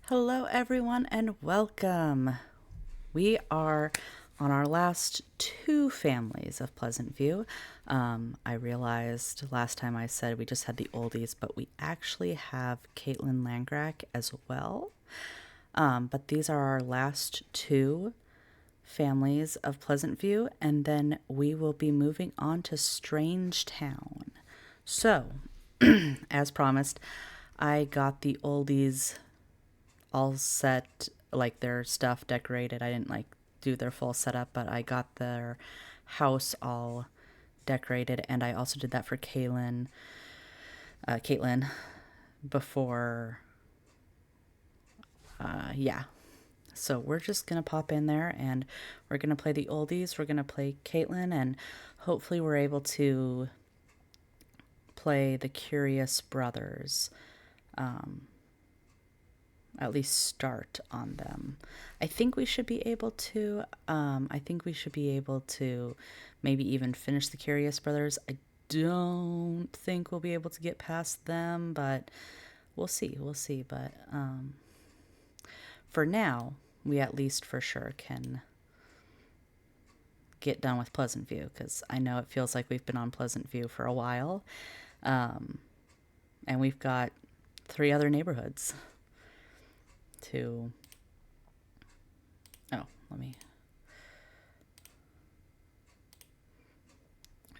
Hello, everyone, and welcome. We are on our last two families of Pleasantview. I realized last time I said we just had the oldies, but we actually have Caitlin Langrack as well. But these are our last two families of Pleasantview, and then we will be moving on to Strangetown. So, as promised, I got the oldies all set, like their stuff decorated. I didn't do their full setup, but I got their house all decorated, and I also did that for Caitlin before. Yeah. So we're just gonna pop in there, and we're gonna play the oldies. We're gonna play Caitlin, and hopefully we're able to play the Curious Brothers. At least start on them. I think we should be able to. I think we should be able to maybe even finish the Curious Brothers. I don't think we'll be able to get past them, but we'll see. We'll see. But for now, we at least for sure can get done with Pleasantview, because I know it feels like we've been on Pleasantview for a while. And we've got 3 other neighborhoods to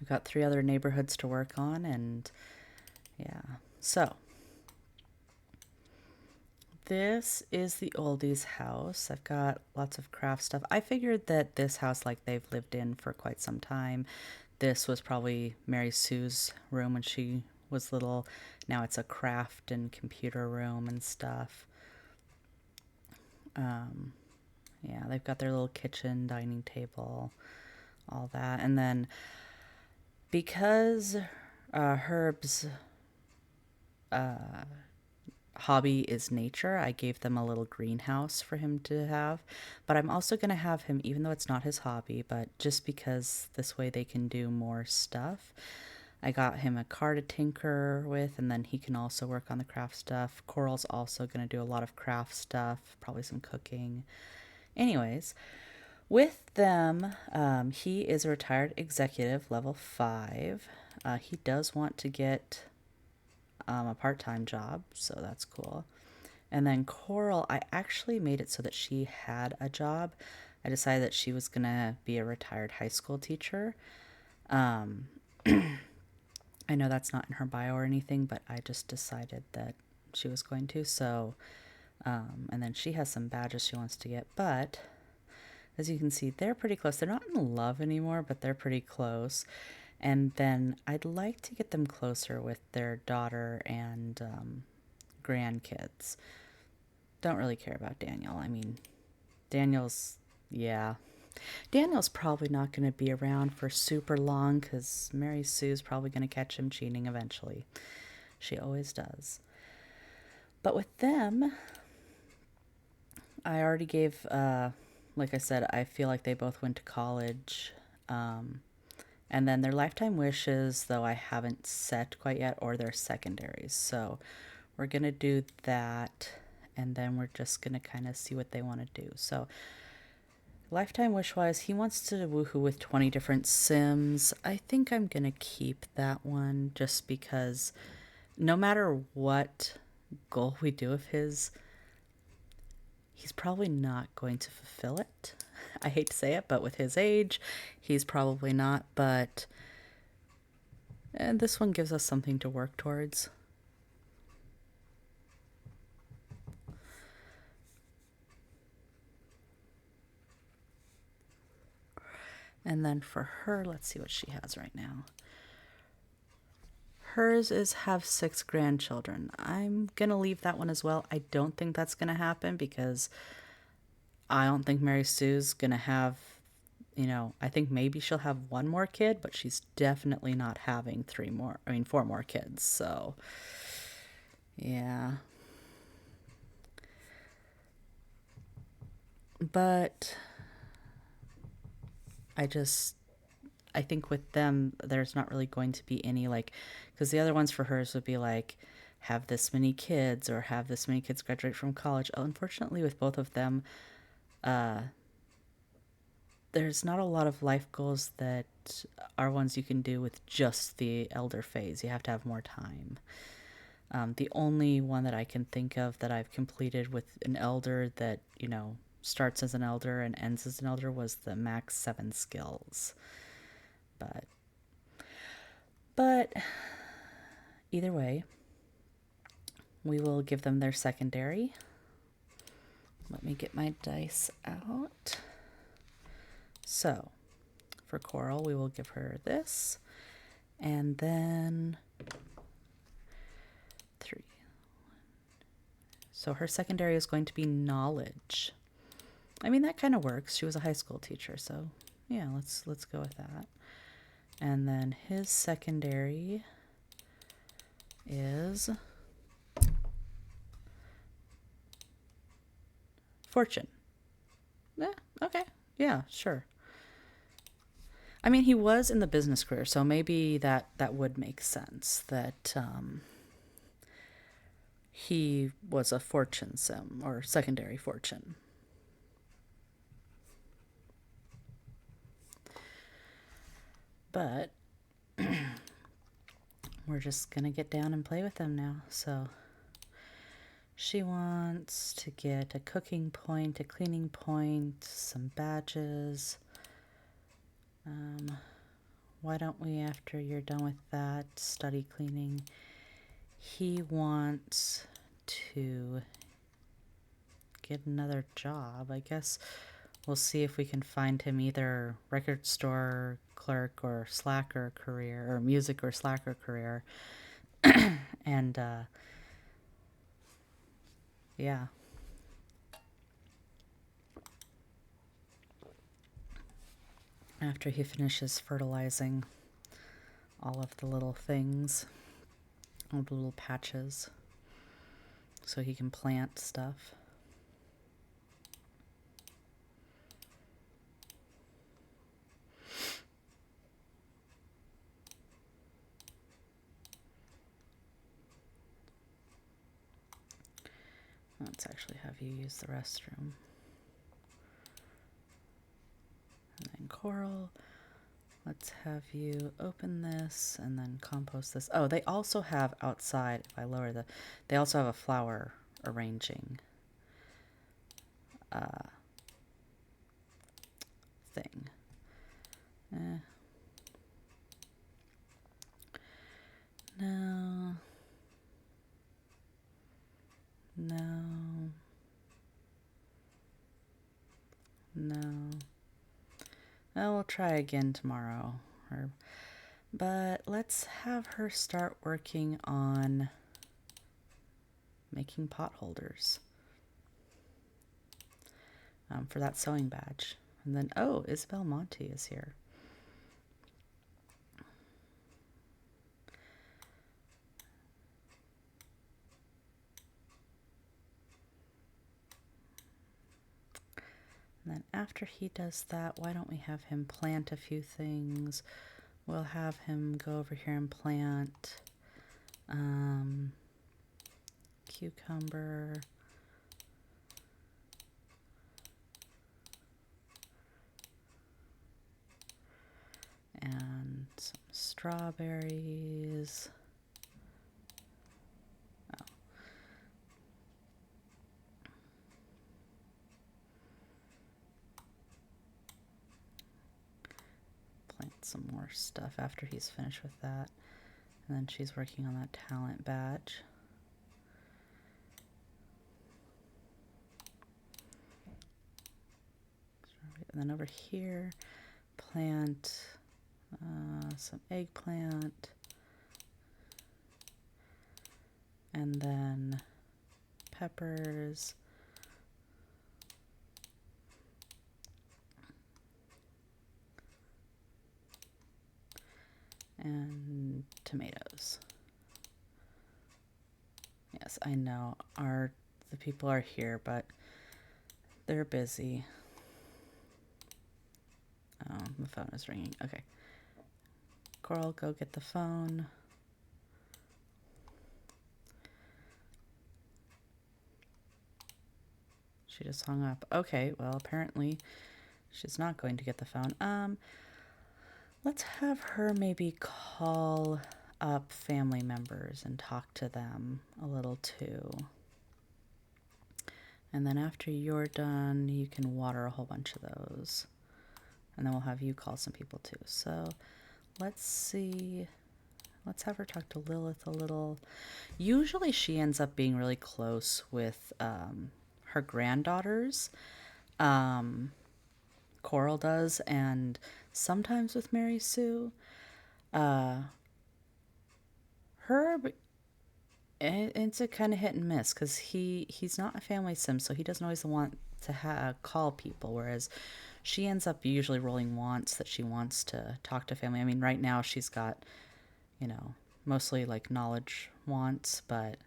we've got 3 other neighborhoods to work on, and yeah. So this is the oldies house. I've got lots of craft stuff. I figured that this house, like, they've lived in for quite some time. This was probably Mary Sue's room when she was little. Now it's a craft and computer room and stuff. Yeah, they've got their little kitchen, dining table, all that. And then because Herb's hobby is nature, I gave them a little greenhouse for him to have. But I'm also going to have him, even though it's not his hobby, but just because this way they can do more stuff, I got him a car to tinker with, and then he can also work on the craft stuff. Coral's also going to do a lot of craft stuff, probably some cooking. Anyways, with them, he is a retired executive, level 5. He does want to get a part-time job, so that's cool. And then Coral, I actually made it so that she had a job. I decided that she was going to be a retired high school teacher. I know that's not in her bio or anything, but I just decided that she was going to. So, and then she has some badges she wants to get. But as you can see, they're pretty close. They're not in love anymore, but they're pretty close. And then I'd like to get them closer with their daughter and grandkids. Don't really care about Daniel. I mean, Daniel's, yeah. Daniel's probably not going to be around for super long because Mary Sue's probably going to catch him cheating eventually. She always does. But with them, I already gave, like I said, I feel like they both went to college. And then their lifetime wishes, though, I haven't set quite yet, or their secondaries. So we're going to do that, and then we're just going to kind of see what they want to do. So lifetime wish-wise, he wants to woohoo with 20 different Sims. I think I'm going to keep that one just because no matter what goal we do of his, he's probably not going to fulfill it. I hate to say it, but with his age, he's probably not. But and this one gives us something to work towards. And then for her, let's see what she has right now. Hers is have 6 grandchildren. I'm going to leave that one as well. I don't think that's going to happen because I don't think Mary Sue's going to have, I think maybe she'll have 1 more kid, but she's definitely not having 4 more kids. So, yeah. But I think with them, there's not really going to be any, because the other ones for hers would be have this many kids or have this many kids graduate from college. Unfortunately, with both of them, there's not a lot of life goals that are ones you can do with just the elder phase. You have to have more time. The only one that I can think of that I've completed with an elder that, starts as an elder and ends as an elder was the max 7 skills. But either way, we will give them their secondary. Let me get my dice out. So, for Coral, we will give her this. And then 3. So her secondary is going to be knowledge. I mean, that kind of works. She was a high school teacher, so yeah, let's go with that. And then his secondary is fortune. Yeah, okay. Yeah, sure. I mean, he was in the business career, so maybe that would make sense that he was a fortune sim or secondary fortune. But we're just going to get down and play with them now. So she wants to get a cooking point, a cleaning point, some badges. Why don't we, after you're done with that, study cleaning? He wants to get another job. I guess we'll see if we can find him either record store clerk or slacker career, or music or slacker career. And yeah. After he finishes fertilizing all of the little things, all the little patches, so he can plant stuff. Let's actually have you use the restroom. And then Coral, let's have you open this and then compost this. Oh, they also have outside, if I lower they also have a flower arranging thing. No. Well, we'll try again tomorrow. But let's have her start working on making pot holders for that sewing badge. And then, oh, Isabel Monte is here. And then after he does that, why don't we have him plant a few things? We'll have him go over here and plant cucumber, and some strawberries. Oh. Plant some more stuff after he's finished with that. And then she's working on that talent badge. And then over here, plant some eggplant. And then peppers. And tomatoes. Yes, I know the people are here, but they're busy. Oh, the phone is ringing. Okay. Coral, go get the phone. She just hung up. Okay, well, apparently she's not going to get the phone. Let's have her maybe call up family members and talk to them a little too. And then after you're done, you can water a whole bunch of those. And then we'll have you call some people too. So let's see. Let's have her talk to Lilith a little. Usually she ends up being really close with her granddaughters. Coral does, and sometimes with Mary Sue. Herb, it's a kind of hit and miss because he's not a family sim, so he doesn't always want to call people, whereas she ends up usually rolling wants that she wants to talk to family. I mean, right now she's got, mostly like knowledge wants, but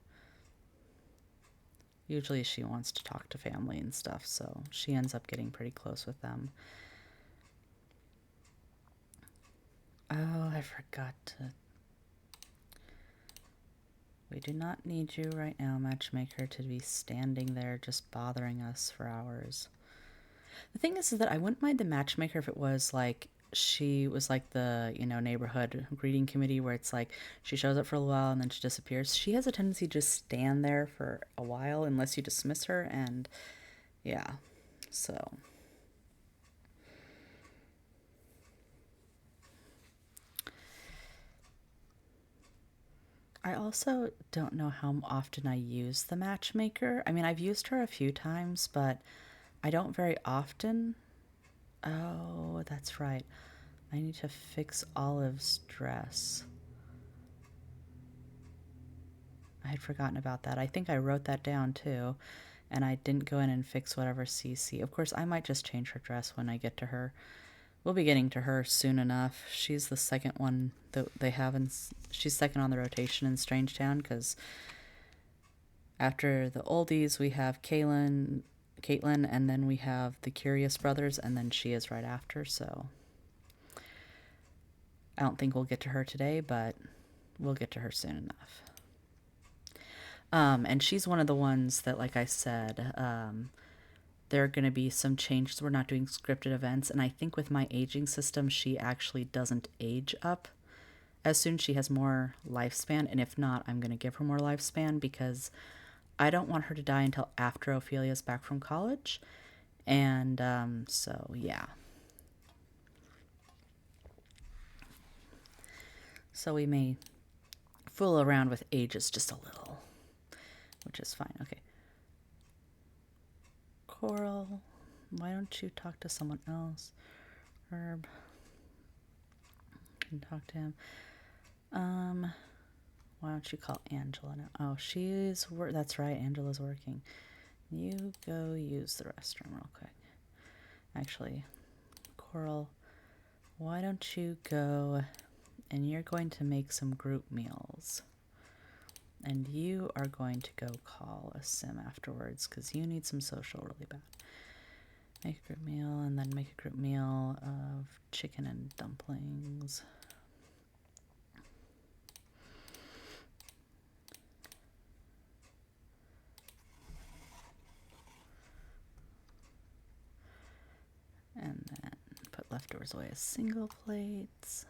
usually she wants to talk to family and stuff, so she ends up getting pretty close with them. Oh, I forgot to... We do not need you right now, matchmaker, to be standing there just bothering us for hours. The thing is that I wouldn't mind the matchmaker if it was like she was like the, neighborhood greeting committee where it's like she shows up for a while and then she disappears. She has a tendency to just stand there for a while unless you dismiss her, and yeah, so... I also don't know how often I use the matchmaker. I mean, I've used her a few times, but I don't very often. Oh, that's right. I need to fix Olive's dress. I had forgotten about that. I think I wrote that down too, and I didn't go in and fix whatever CC. Of course, I might just change her dress when I get to her. We'll be getting to her soon enough. She's the second one that they have, and she's second on the rotation in Strangetown, because after the oldies, we have Caitlin, and then we have the Curious Brothers, and then she is right after, so I don't think we'll get to her today, but we'll get to her soon enough. And she's one of the ones that, like I said, there are going to be some changes. We're not doing scripted events, and I think with my aging system, she actually doesn't age up as soon. She has more lifespan, and if not, I'm going to give her more lifespan because I don't want her to die until after Ophelia's back from college. And so, yeah. So we may fool around with ages just a little, which is fine. Okay. Coral, why don't you talk to someone else? Herb, can talk to him. Why don't you call Angela now? Oh, that's right, Angela's working. You go use the restroom real quick. Actually, Coral, why don't you go and you're going to make some group meals. And you are going to go call a sim afterwards because you need some social really bad. Make a group meal, and then make a group meal of chicken and dumplings. And then put leftovers away as single plates.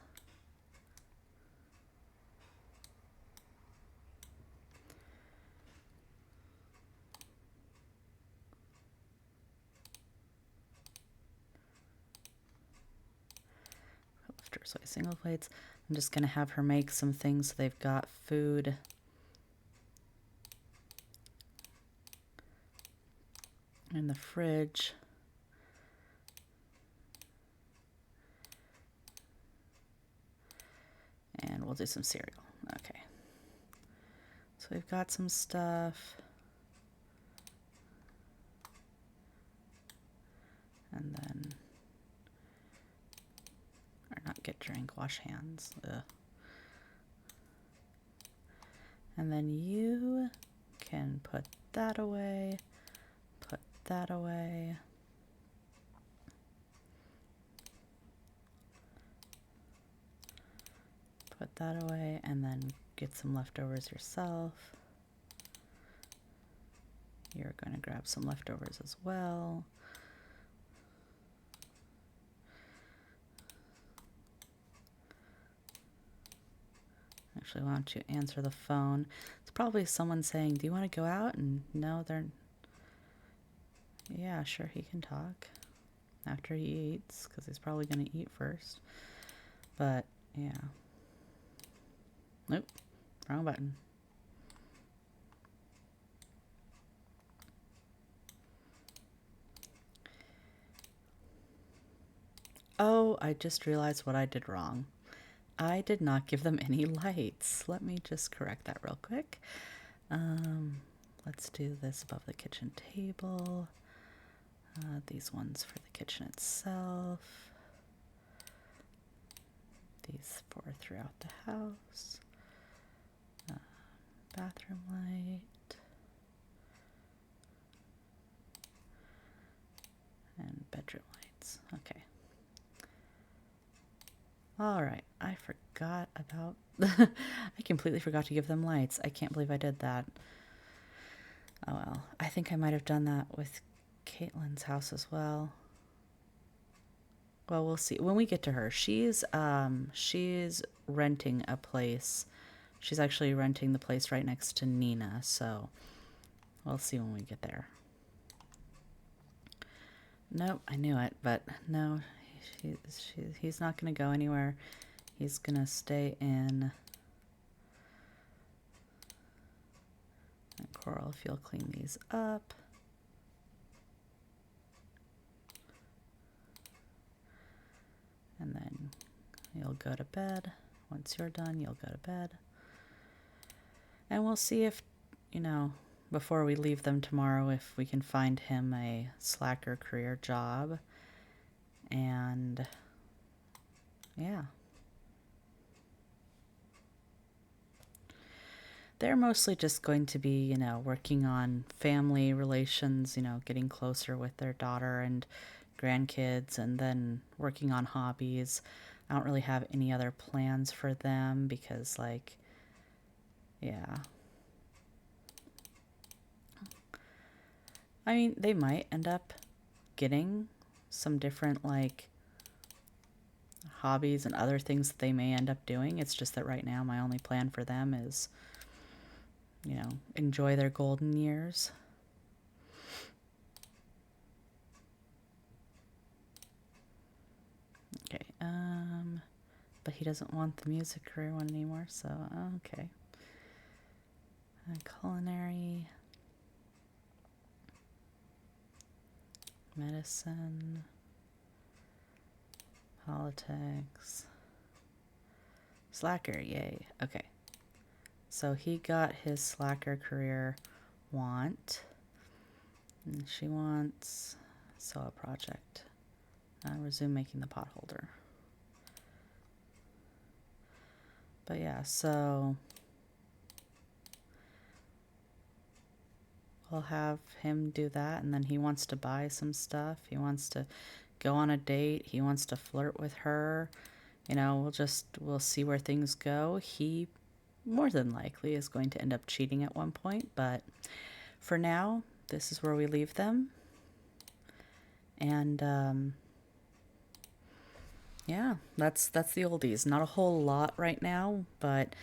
So single plates. I'm just going to have her make some things so they've got food. In the fridge. And we'll do some cereal. Okay. So we've got some stuff. And then... not get drink, wash hands. Ugh. And then you can put that away, put that away. Put that away, and then get some leftovers yourself. You're going to grab some leftovers as well. Actually, why don't you answer the phone? It's probably someone saying, do you want to go out? And no, they're... Yeah, sure, he can talk after he eats, because he's probably going to eat first. But, yeah. Nope, wrong button. Oh, I just realized what I did wrong. I did not give them any lights. Let me just correct that real quick. Let's do this above the kitchen table. These ones for the kitchen itself. These 4 throughout the house. Bathroom light. And bedroom lights. Okay. All right. I forgot about... I completely forgot to give them lights. I can't believe I did that. Oh well. I think I might have done that with Caitlin's house as well. Well, we'll see. When we get to her, she's renting a place. She's actually renting the place right next to Nina, so we'll see when we get there. Nope, I knew it, but no, he's not going to go anywhere. He's going to stay in. And Coral, if you'll clean these up. And then you'll go to bed. Once you're done, you'll go to bed. And we'll see if, before we leave them tomorrow, if we can find him a slacker career job. And, yeah. They're mostly just going to be, working on family relations, getting closer with their daughter and grandkids, and then working on hobbies. I don't really have any other plans for them because, yeah. I mean, they might end up getting some different, hobbies and other things that they may end up doing. It's just that right now my only plan for them is, enjoy their golden years. Okay, but he doesn't want the music career one anymore, so, okay. Culinary, medicine, politics, slacker, yay, okay. So he got his slacker career want, and she wants sew a project. Resume making the pot holder. But yeah, so we'll have him do that, and then he wants to buy some stuff. He wants to go on a date. He wants to flirt with her. We'll see where things go. He more than likely is going to end up cheating at one point, but for now, this is where we leave them. And yeah, that's the oldies. Not a whole lot right now, but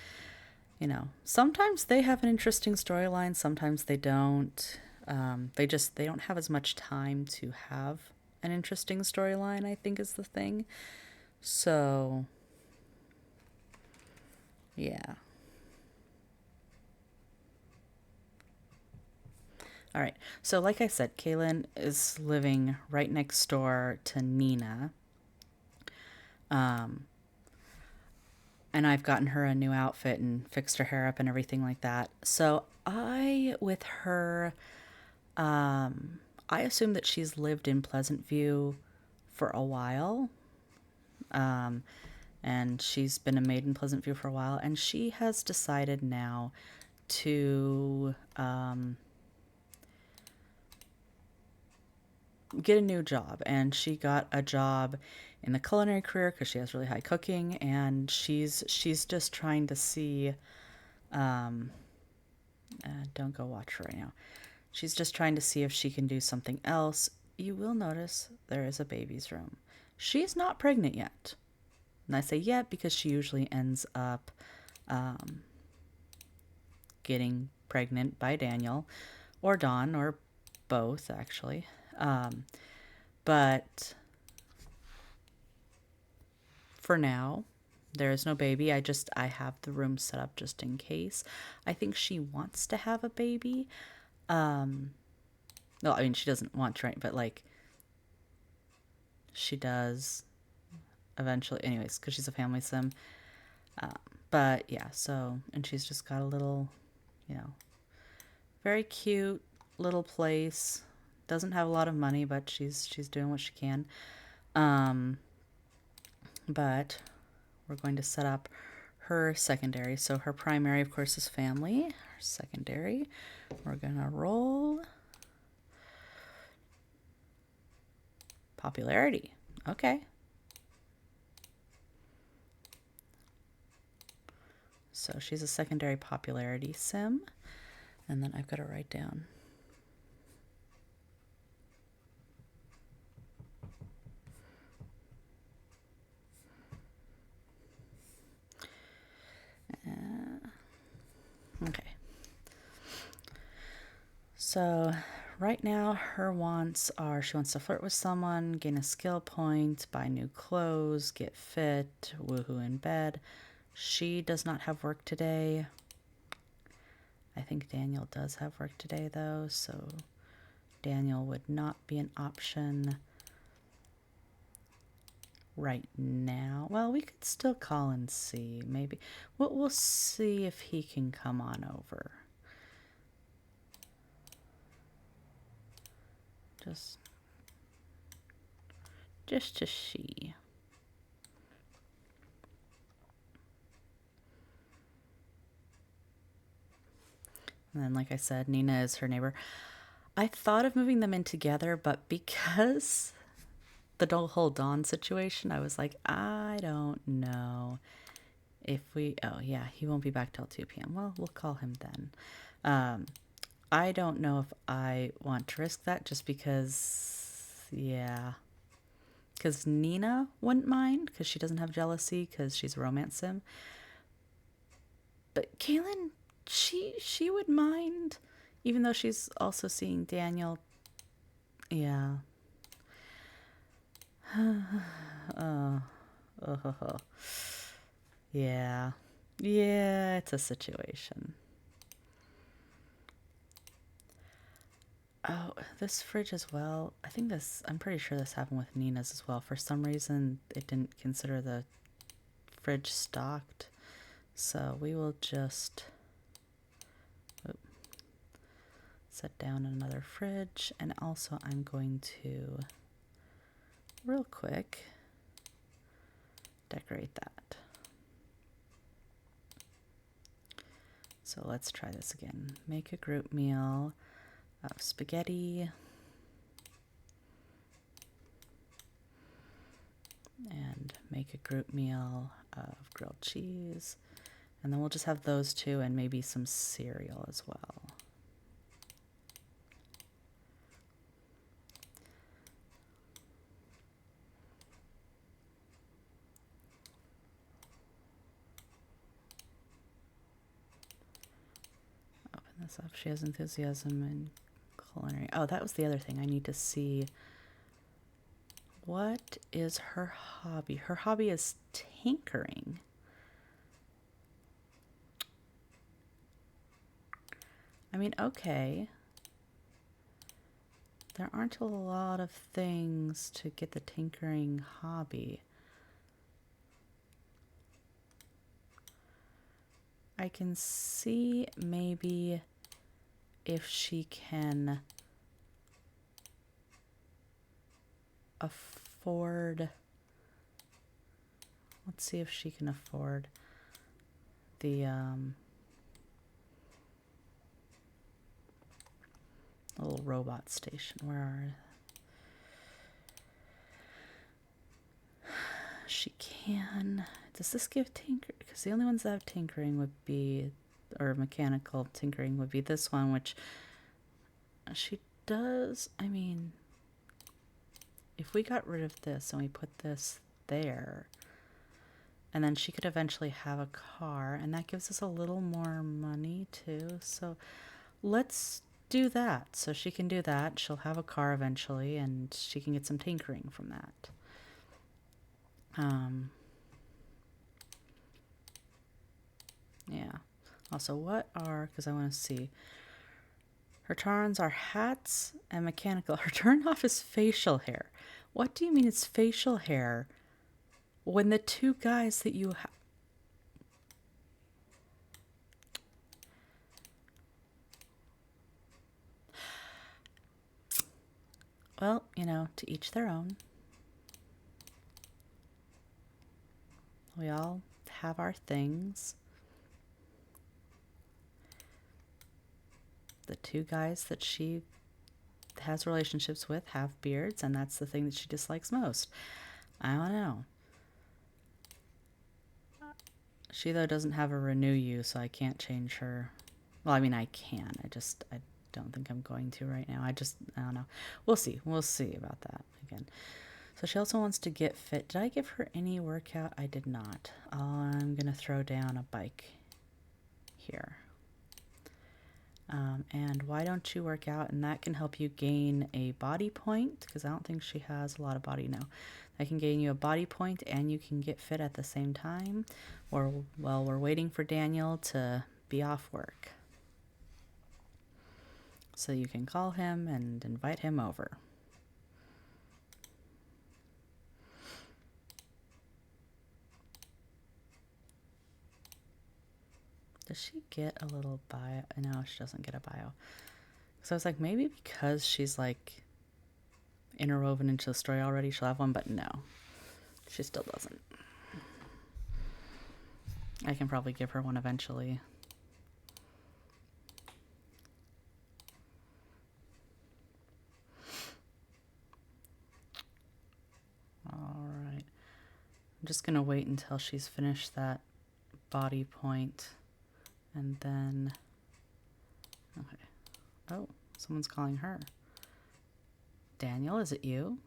sometimes they have an interesting storyline, sometimes they don't. They don't have as much time to have an interesting storyline, I think is the thing. So yeah. All right. So like I said, Kaylin is living right next door to Nina. And I've gotten her a new outfit and fixed her hair up and everything like that. So with her, I assume that she's lived in Pleasantview for a while. And she's been a maid in Pleasantview for a while. And she has decided now to get a new job. And she got a job in the culinary career because she has really high cooking, and she's just trying to see don't go watch her right now. She's just trying to see if she can do something else. You will notice there is a baby's room. She's not pregnant yet. And I say yet because she usually ends up getting pregnant by Daniel or Dawn or both, actually. But for now, there is no baby. I have the room set up just in case. I think she wants to have a baby. Well, I mean, she doesn't want to, right? But like, she does eventually, anyways, because she's a family sim. But yeah, so, and she's just got a little, very cute little place. Doesn't have a lot of money, but she's doing what she can. But we're going to set up her secondary. So her primary, of course, is family. Her secondary, we're gonna roll popularity. Okay. So she's a secondary popularity sim. And then I've got to write down. Okay. So right now her wants are she wants to flirt with someone, gain a skill point, buy new clothes, get fit, woohoo in bed. She does not have work today. I think Daniel does have work today though, so Daniel would not be an option right now. Well, we could still call and see. Maybe we'll see if he can come on over. Just to see. And then, like I said, Nina is her neighbor. I thought of moving them in together, but because the whole Dawn situation, I was like, I don't know if we... Oh, yeah, he won't be back till 2 p.m. Well, we'll call him then. I don't know if I want to risk that just because, yeah. Because Nina wouldn't mind because she doesn't have jealousy because she's a romance sim. But Kaylin, she would mind, even though she's also seeing Daniel. Yeah. Yeah. Yeah, it's a situation. Oh, this fridge as well. I'm pretty sure this happened with Nina's as well. For some reason, it didn't consider the fridge stocked. So we will just set down another fridge. And also I'm going to, real quick, decorate that. So let's try this again. Make a group meal of spaghetti and make a group meal of grilled cheese. And then we'll just have those two and maybe some cereal as well. Open this up. She has enthusiasm in culinary. Oh, that was the other thing. I need to see, what is her hobby? Her hobby is tinkering. I mean, okay. There aren't a lot of things to get the tinkering hobby. I can see maybe if she can afford, let's see if she can afford the little robot station. Where are she? Can, does this give tinker? Because the only ones that have tinkering would be, or mechanical tinkering would be this one, which She does, I mean, if we got rid of this and we put this there, and then she could eventually have a car, and that gives us a little more money too. So let's do that. So she can do that. She'll have a car eventually, and she can get some tinkering from that. Yeah. Also, what are, because I want to see. Her turn-ons are hats and mechanical. Her turn-off is facial hair. What do you mean it's facial hair when the two guys that you have... Well, you know, to each their own. We all have our things. The two guys that she has relationships with have beards, and that's the thing that she dislikes most. I don't know. She, though, doesn't have a renew you, so I can't change her. Well, I mean, I can. I don't think I'm going to right now. I don't know. We'll see. We'll see about that again. So she also wants to get fit. Did I give her any workout? I did not. I'm going to throw down a bike here. And why don't you work out? And that can help you gain a body point, because I don't think she has a lot of body now. That can gain you a body point, and you can get fit at the same time. Or while we're waiting for Daniel to be off work. So you can call him and invite him over. Does she get a little bio? No, she doesn't get a bio. So I was like, maybe because she's like interwoven into the story already, she'll have one, but no, she still doesn't. I can probably give her one eventually. All right. I'm just going to wait until she's finished that body point. And then, okay. Oh, someone's calling her. Daniel, is it you?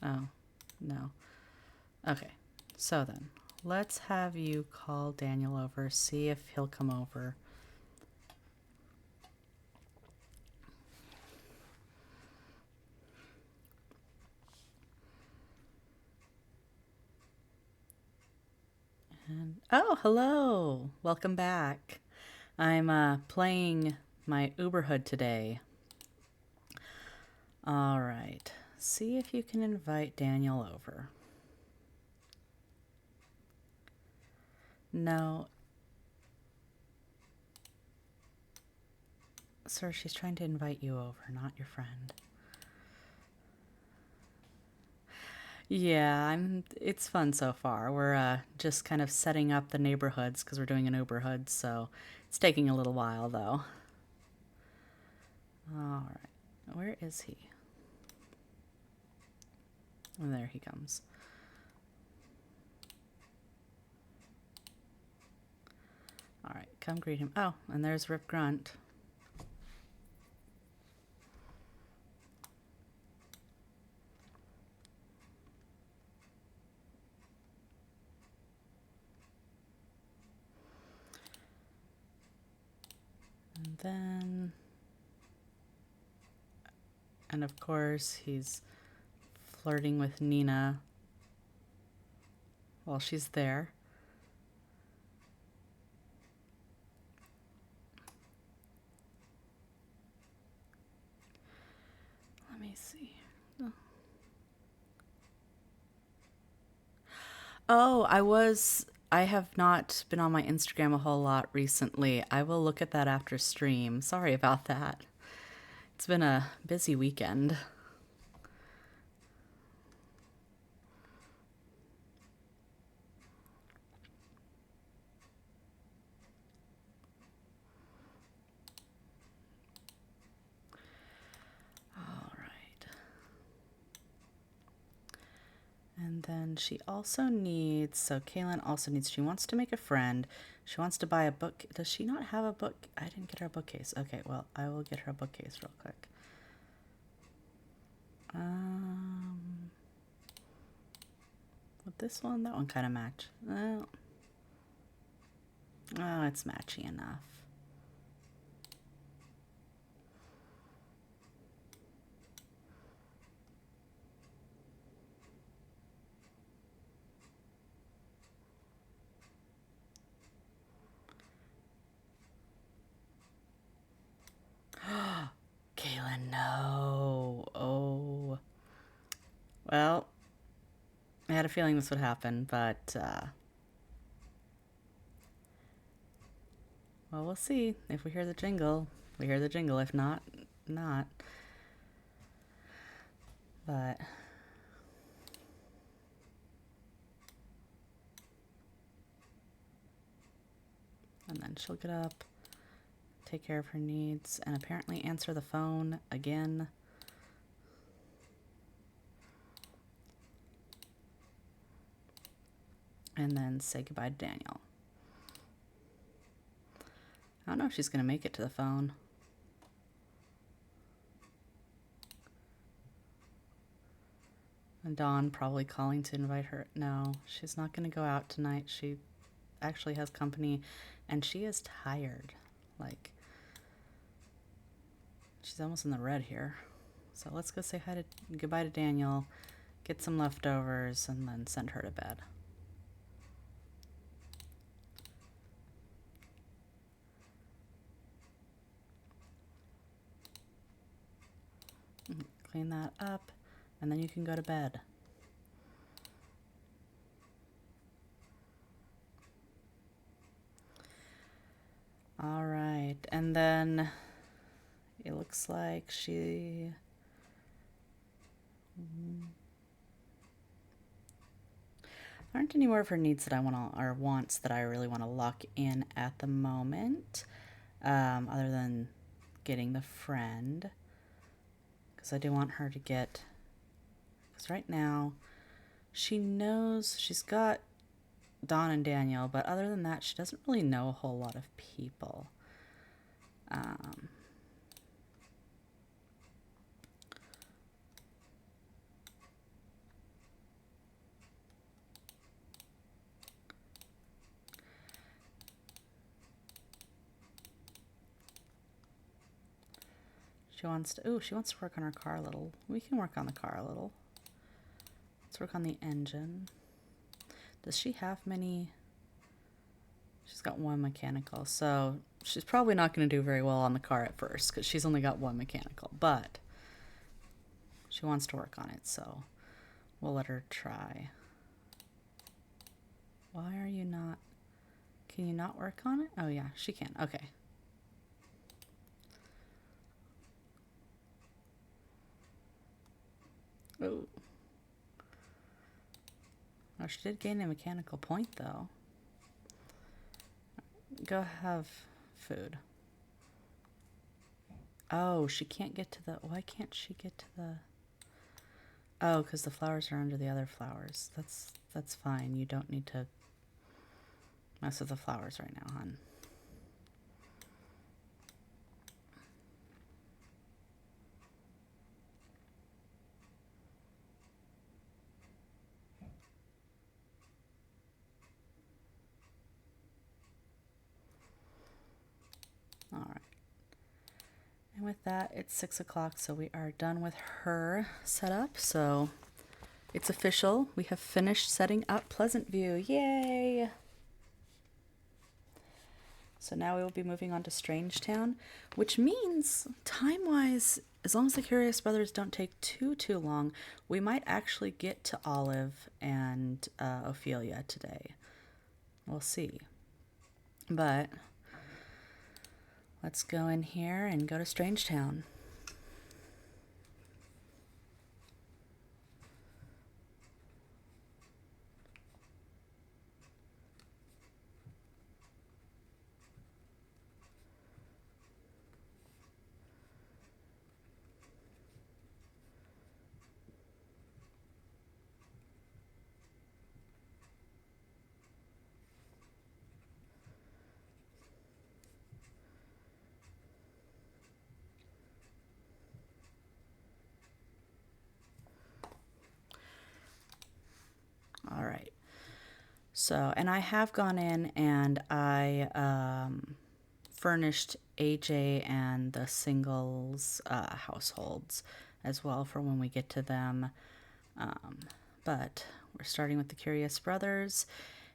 Oh, no. Okay, so then, let's have you call Daniel over, see if he'll come over. And, oh, hello! Welcome back. I'm playing my Uberhood today. All right. See if you can invite Daniel over. No. Sir, she's trying to invite you over, not your friend. Yeah, it's fun so far. We're just kind of setting up the neighborhoods because we're doing an Uberhood, so it's taking a little while though. All right. Where is he? And there he comes. All right, come greet him. Oh, and there's Rip Grunt. And then, and of course, he's flirting with Nina while she's there. Let me see. Oh, I have not been on my Instagram a whole lot recently. I will look at that after stream. Sorry about that. It's been a busy weekend. All right. And then she also needs, so Kaylin also needs, she wants to make a friend. She wants to buy a book. Does she not have a book? I didn't get her a bookcase. Okay, well, I will get her a bookcase real quick. With this one, that one kind of match. Well, oh, it's matchy enough. Kaylin, no. Oh. Well, I had a feeling this would happen, but, well, we'll see. If we hear the jingle, we hear the jingle. If not, not. But... and then she'll get up, take care of her needs, and apparently answer the phone again. And then say goodbye to Daniel. I don't know if she's going to make it to the phone. And Dawn probably calling to invite her. No, she's not going to go out tonight. She actually has company, and she is tired. Like, she's almost in the red here. So let's go say goodbye to Daniel, get some leftovers, and then send her to bed. Clean that up, and then you can go to bed. All right, and then it looks like she... there aren't any more of her needs that I want to, or wants that I really want to lock in at the moment, other than getting the friend, because I do want her to get, because right now she knows she's got Dawn and Daniel, but other than that, she doesn't really know a whole lot of people. She wants to work on her car a little. We can work on the car a little. Let's work on the engine. Does she have many? She's got one mechanical, so she's probably not going to do very well on the car at first because she's only got one mechanical, but she wants to work on it, so we'll let her try. Why are you not? Can you not work on it? Oh yeah, she can. Okay. Oh. Oh, she did gain a mechanical point, though. Go have food. Oh, she can't get to the... why can't she get to the... oh, because the flowers are under the other flowers. That's fine. You don't need to mess with the flowers right now, hon. All right. And with that, it's 6 o'clock, so we are done with her setup. So it's official. We have finished setting up Pleasantview. Yay! So now we will be moving on to Strangetown, which means time-wise, as long as the Curious Brothers don't take too long, we might actually get to Olive and Ophelia today. We'll see. But let's go in here and go to Strangetown. So, and I have gone in and I furnished AJ and the singles households as well for when we get to them. But we're starting with the Curious Brothers.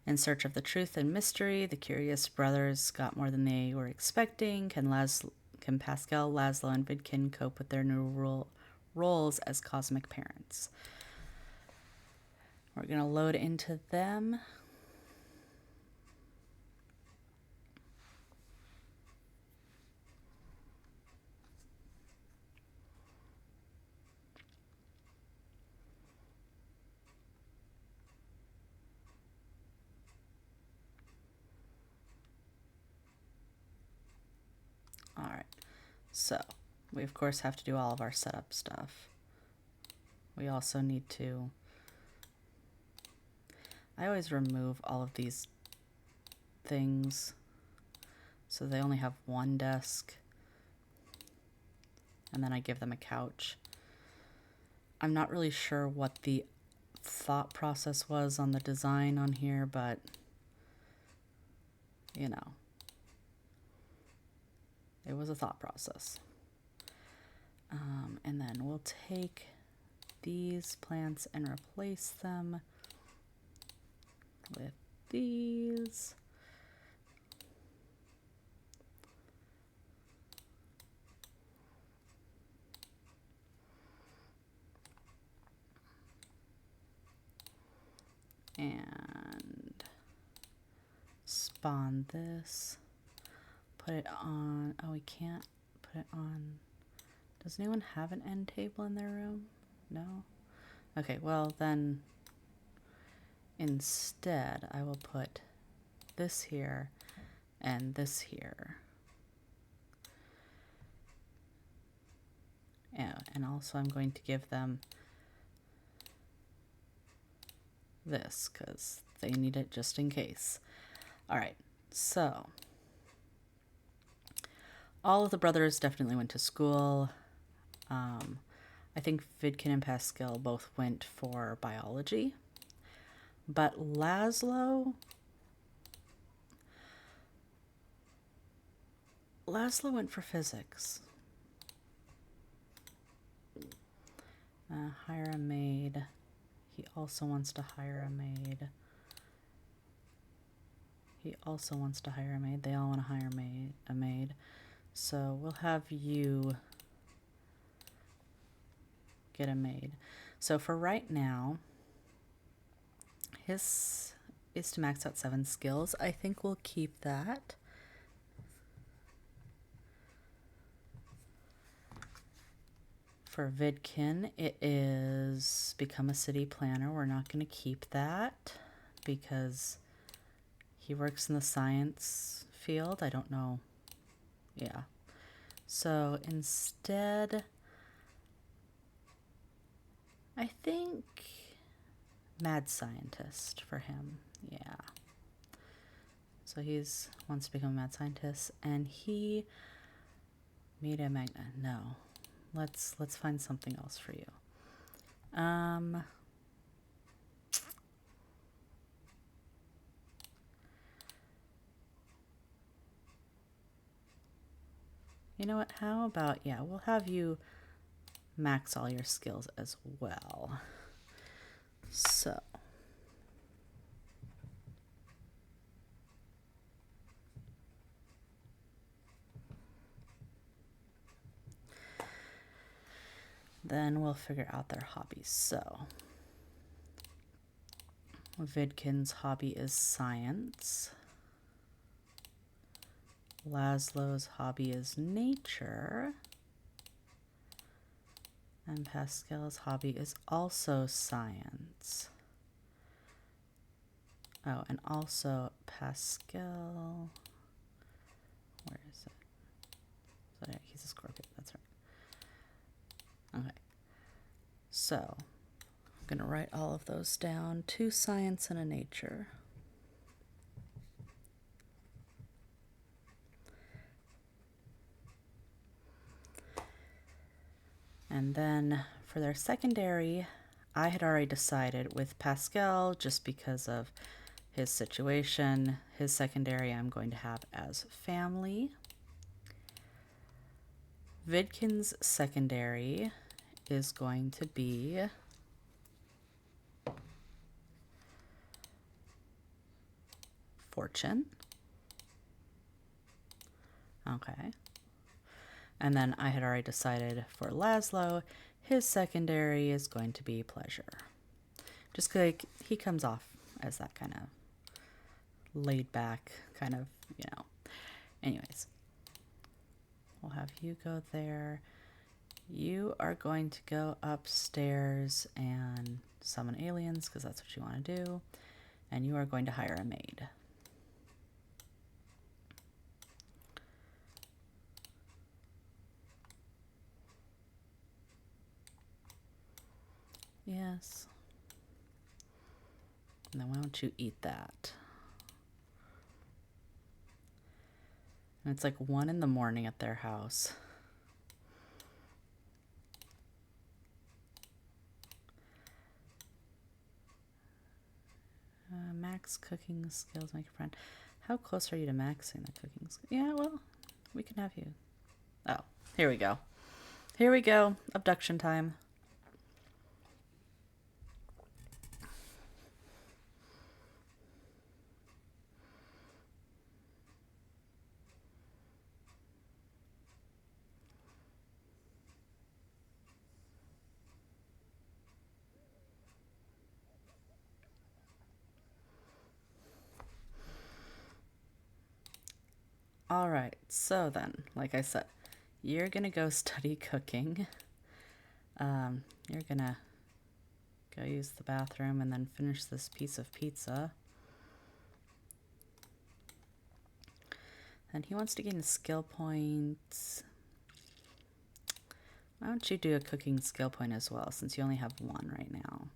In search of the truth and mystery, the Curious Brothers got more than they were expecting. Can Pascal, Laszlo, and Vidkin cope with their new roles as cosmic parents? We're going to load into them. All right. So, we of course have to do all of our setup stuff. We also need to... I always remove all of these things so they only have one desk. And then I give them a couch. I'm not really sure what the thought process was on the design on here, but you know, it was a thought process. And then we'll take these plants and replace them with these. And spawn this. Put it on. Oh, we can't put it on. Does anyone have an end table in their room? No? Okay, well then instead I will put this here and this here. Yeah, and also I'm going to give them this because they need it just in case. All right, so all of the brothers definitely went to school. I think Vidkin and Pascal both went for biology, but Laszlo went for physics. Hire a maid. He also wants to hire a maid. He also wants to hire a maid. They all want to hire a maid. So we'll have you get a maid. So for right now, his is to max out 7 skills. I think we'll keep that. For Vidkin, it is become a city planner. We're not going to keep that because he works in the science field. I don't know. Yeah. So instead, I think mad scientist for him. Yeah. So he's wants to become a mad scientist, and he made a magnet. No. Let's find something else for you. You know what? How about, yeah, we'll have you max all your skills as well. So. Then we'll figure out their hobbies. So. Vidkin's hobby is science. Laszlo's hobby is nature. And Pascal's hobby is also science. Oh, and also Pascal, where is it? So he's a Scorpio, that's right. Okay. So, I'm going to write all of those down. 2 science and a nature. And then for their secondary, I had already decided with Pascal, just because of his situation. His secondary I'm going to have as family. Vidkin's secondary is going to be fortune. Okay. And then I had already decided for Laszlo, his secondary is going to be pleasure. Just like he comes off as that kind of laid back kind of, you know. Anyways, we'll have you go there. You are going to go upstairs and summon aliens because that's what you want to do. And you are going to hire a maid. Yes. And then why don't you eat that? And it's like 1 in the morning at their house. Max cooking skills, make a friend. How close are you to maxing the cooking skills? Yeah, well, we can have you. Oh, here we go. Here we go. Abduction time. All right, so then, like I said, you're gonna go study cooking. You're gonna go use the bathroom and then finish this piece of pizza. And he wants to gain a skill point. Why don't you do a cooking skill point as well, since you only have 1 right now?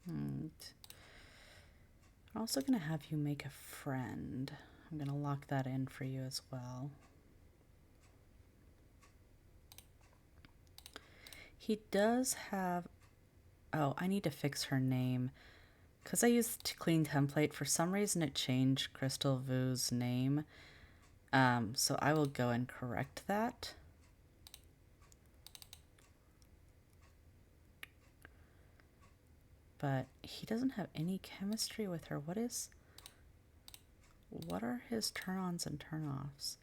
And I'm also going to have you make a friend. I'm going to lock that in for you as well. He does have... Oh, I need to fix her name. Because I used clean template, for some reason it changed Crystal Vu's name. So I will go and correct that. But he doesn't have any chemistry with her. What are his turn-ons and turn-offs?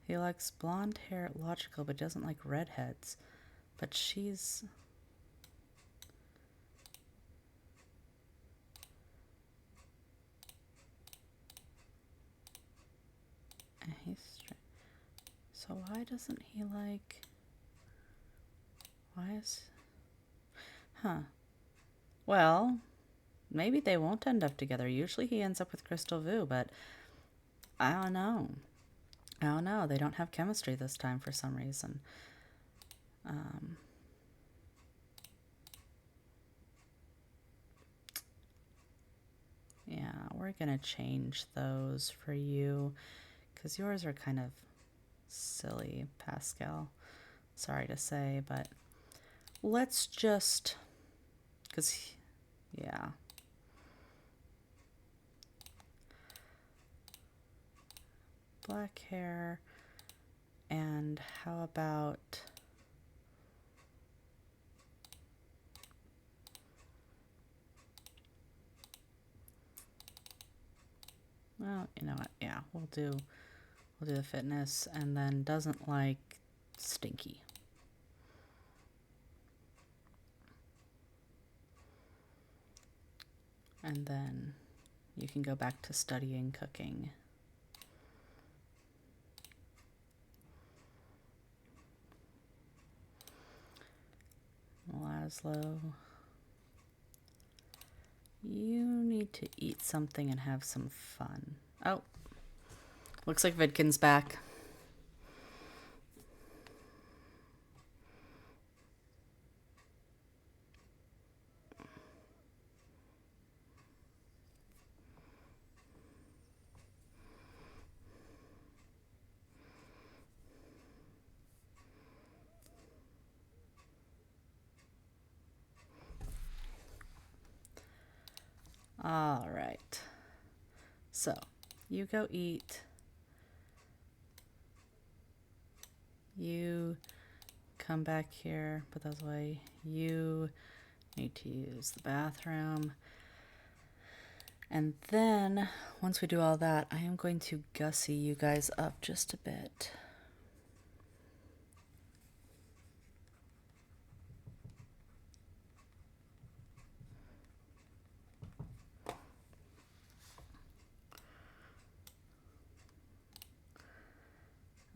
He likes blonde hair, logical, but doesn't like redheads. But she's... So why doesn't he like... Why is... Huh. Well, maybe they won't end up together. Usually he ends up with Crystal Vu, but I don't know. I don't know. They don't have chemistry this time for some reason. Yeah, we're going to change those for you because yours are kind of silly, Pascal. Sorry to say, but let's just... Because, yeah. Black hair. And how about... Well, you know what? Yeah, we'll do the fitness, and then doesn't like stinky. And then you can go back to studying cooking. Laszlo, you need to eat something and have some fun. Oh, looks like Vidkin's back. All right. So you go eat. You come back here, put those away. You need to use the bathroom. And then once we do all that, I am going to gussy you guys up just a bit.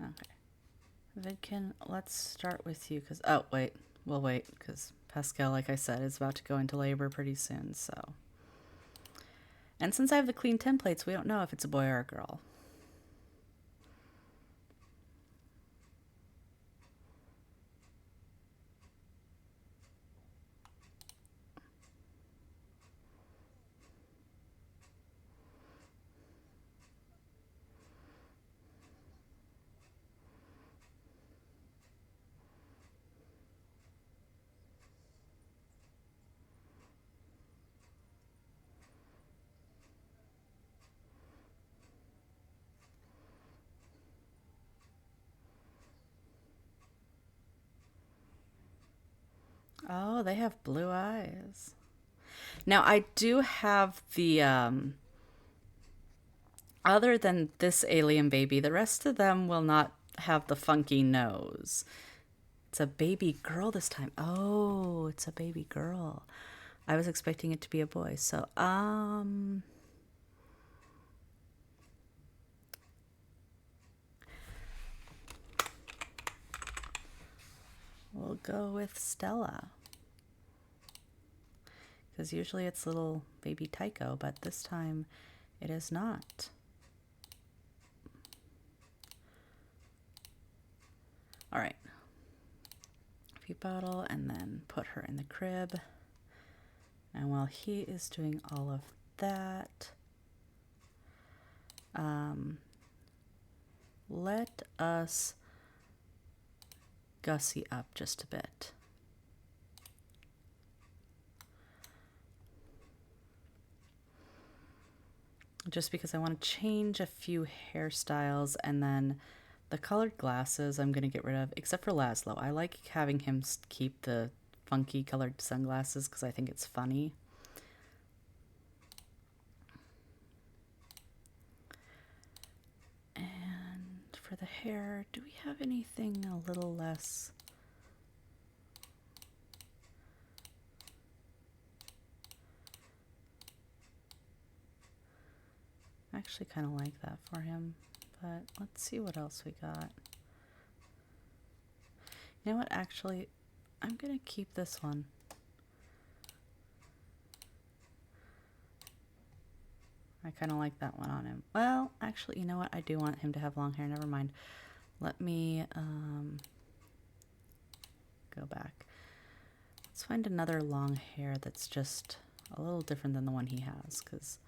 Okay. Vidkin, let's start with you because, oh, wait, we'll wait because Pascal, like I said, is about to go into labor pretty soon, so. And since I have the clean templates, we don't know if it's a boy or a girl. Oh, they have blue eyes. Now, I do have the, other than this alien baby, the rest of them will not have the funky nose. It's a baby girl this time. Oh, it's a baby girl. I was expecting it to be a boy. So, we'll go with Stella. Because usually it's little baby Tycho, but this time it is not. All right. Pee bottle, and then put her in the crib. And while he is doing all of that, let us gussy up just a bit. Just because I want to change a few hairstyles, and then the colored glasses I'm going to get rid of, except for Laszlo. I like having him keep the funky colored sunglasses because I think it's funny. And for the hair, do we have anything a little less? I actually kind of like that for him, but let's see what else we got. You know what, actually, I'm going to keep this one. I kind of like that one on him. Well, actually, you know what? I do want him to have long hair. Never mind. Let me go back. Let's find another long hair that's just a little different than the one he has, because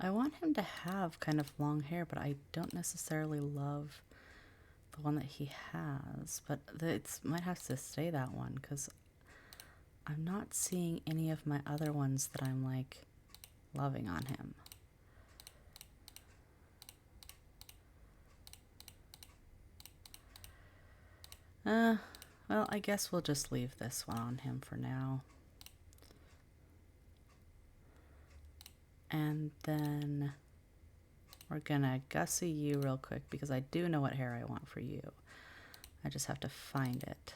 I want him to have kind of long hair, but I don't necessarily love the one that he has. But it might have to stay that one because I'm not seeing any of my other ones that I'm like loving on him. Well, I guess we'll just leave this one on him for now. And then We're gonna Gussie you real quick because I do know what hair I want for you. I just have to find it.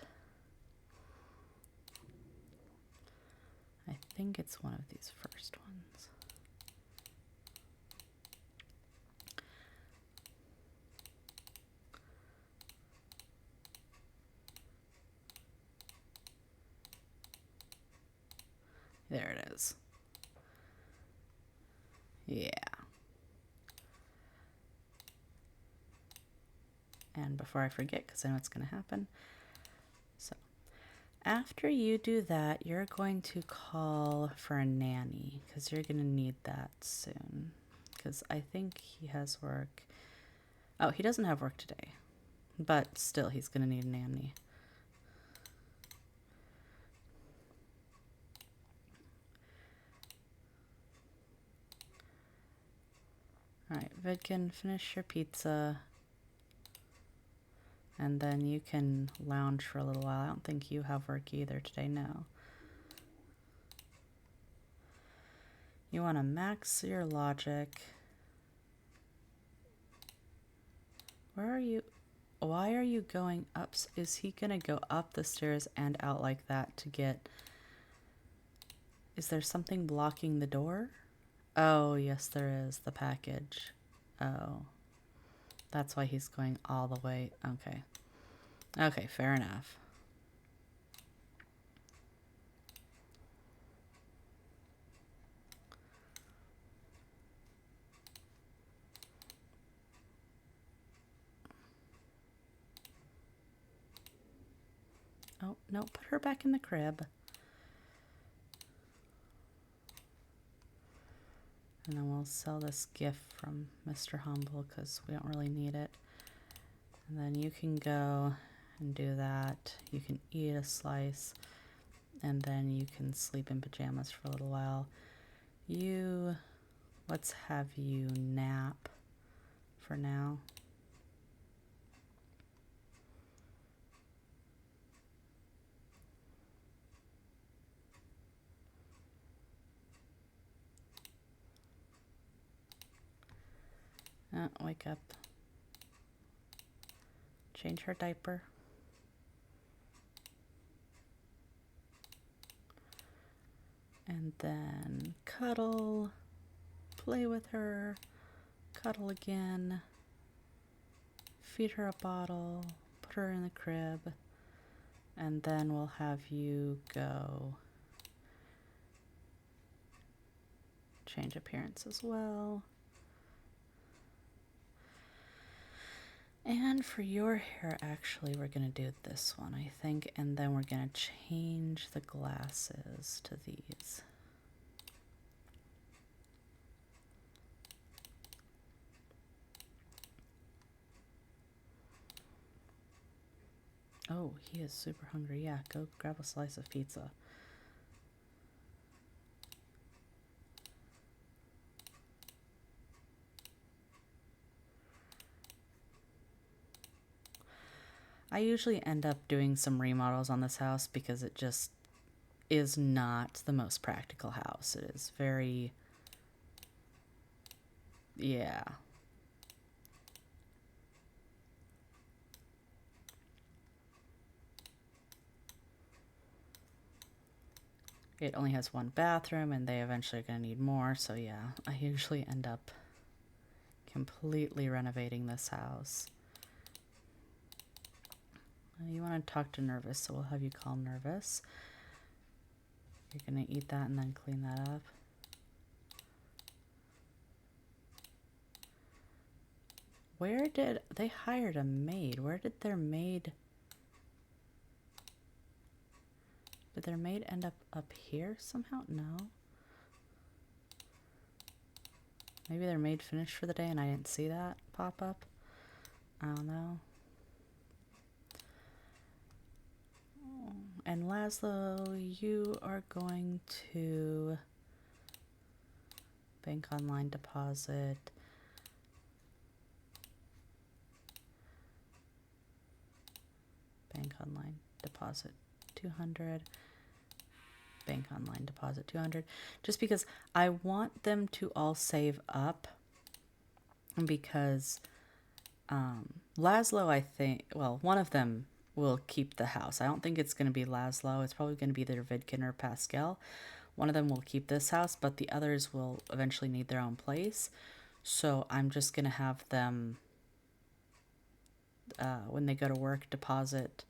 I think it's one of these first ones. There it is. Yeah. And before I forget, because I know it's going to happen. So after you do that, you're going to call for a nanny because you're going to need that soon. Because I think he has work. Oh, he doesn't have work today. But still, he's going to need a nanny. Alright, Vidkin, finish your pizza. And then you can lounge for a little while. I don't think you have work either today, no. You want to max your logic. Where are you? Why are you going up? Is he going to go up the stairs and out like that to get... Is there something blocking the door? Oh, yes, there is. The package. Oh. That's why he's going all the way. Okay. Okay, fair enough. Oh, no, put her back in the crib. And then we'll sell this gift from Mr. Humble because we don't really need it. And then you can go and do that. You can eat a slice. And then you can sleep in pajamas for a little while. Let's have you nap for now. Wake up. Change her diaper. And then cuddle. Play with her. Cuddle again. Feed her a bottle. Put her in the crib. And then we'll have you go change appearance as well. And for your hair, actually, we're going to do this one, I think. And then we're going to change the glasses to these. Oh, he is super hungry. Yeah, go grab a slice of pizza. I usually end up doing some remodels on this house because it just is not the most practical house. It is very... yeah. It only has one bathroom and they eventually are going to need more. So yeah, I usually end up completely renovating this house. You want to talk to Nervous, so we'll have you call Nervous. You're going to eat that and then clean that up. Where did... they hired a maid. Where did their maid... did their maid end up here somehow? No. Maybe their maid finished for the day and I didn't see that pop up. I don't know. And Laszlo, you are going to bank online deposit. Bank online deposit 200. Bank online deposit 200. Just because I want them to all save up because Laszlo, I think, well, one of them will keep the house. I don't think it's going to be Laszlo. It's probably going to be either Vidkin or Pascal. One of them will keep this house, but the others will eventually need their own place. So I'm just going to have them, when they go to work, deposit,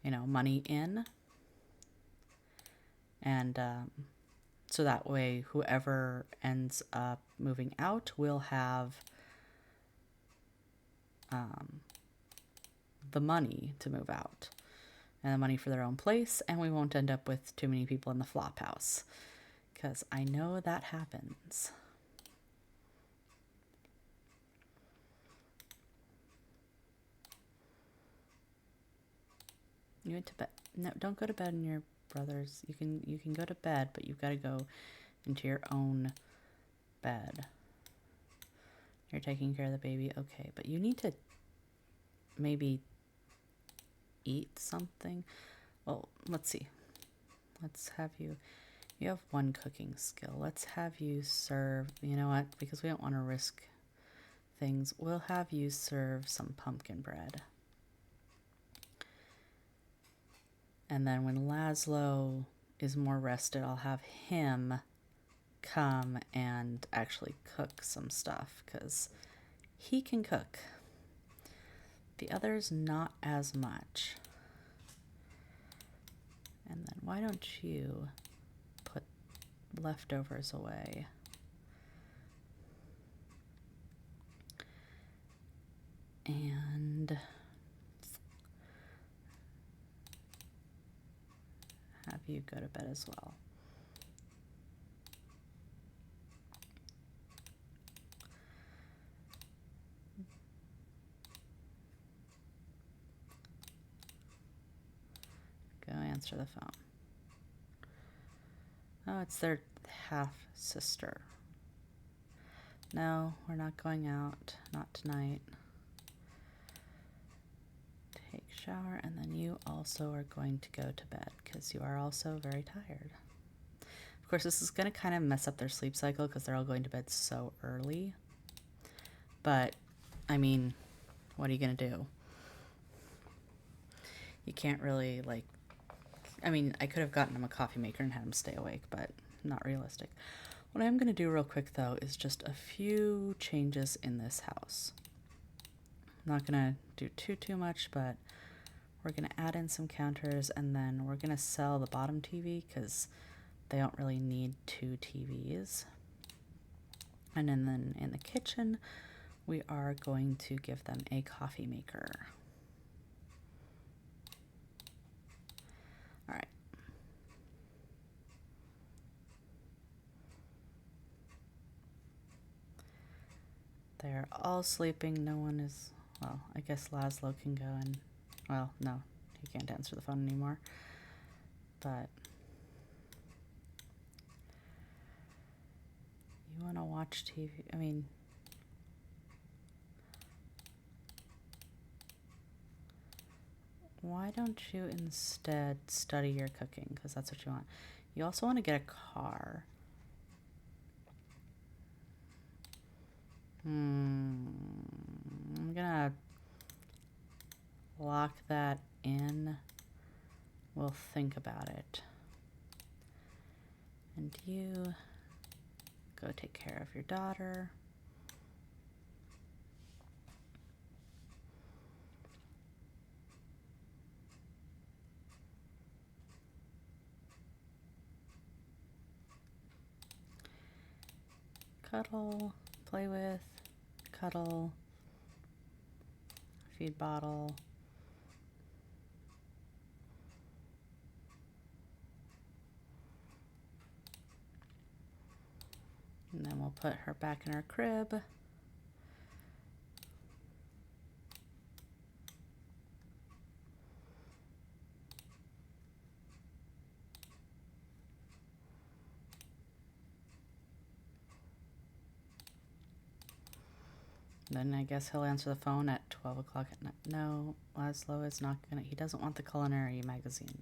money in. And so that way, whoever ends up moving out will have the money to move out and the money for their own place, and we won't end up with too many people in the flop house, because I know that happens. You went to bed. No, don't go to bed in your brother's. You can go to bed, but you've got to go into your own bed. You're taking care of the baby, okay, but you need to maybe eat something. Well, let's see. Let's have you have one cooking skill. Let's have you serve, you know what, because we don't want to risk things, we'll have you serve some pumpkin bread. And then when Laszlo is more rested, I'll have him come and actually cook some stuff, because he can cook. The others, not as much. And then why don't you put leftovers away? And have you go to bed as well. Go answer the phone. Oh, it's their half-sister. No, we're not going out. Not tonight. Take a shower, and then you also are going to go to bed because you are also very tired. Of course, this is going to kind of mess up their sleep cycle because they're all going to bed so early. But, I mean, what are you going to do? You can't really, like, I mean, I could have gotten him a coffee maker and had him stay awake, but not realistic. What I'm going to do real quick, though, is just a few changes in this house. I'm not going to do too much, but we're going to add in some counters, and then we're going to sell the bottom TV because they don't really need 2 TVs. And then in the kitchen, we are going to give them a coffee maker. All right. They're all sleeping. No one is, well, I guess Laszlo can go and, well, no, he can't answer the phone anymore. But you want to watch TV? I mean, why don't you instead study your cooking? Because that's what you want. You also want to get a car. I'm gonna lock that in. We'll think about it. And you go take care of your daughter. Cuddle, play with, cuddle, feed bottle. And then we'll put her back in her crib. Then I guess he'll answer the phone at 12 o'clock at night. No, Laszlo is not gonna, he doesn't want the culinary magazine.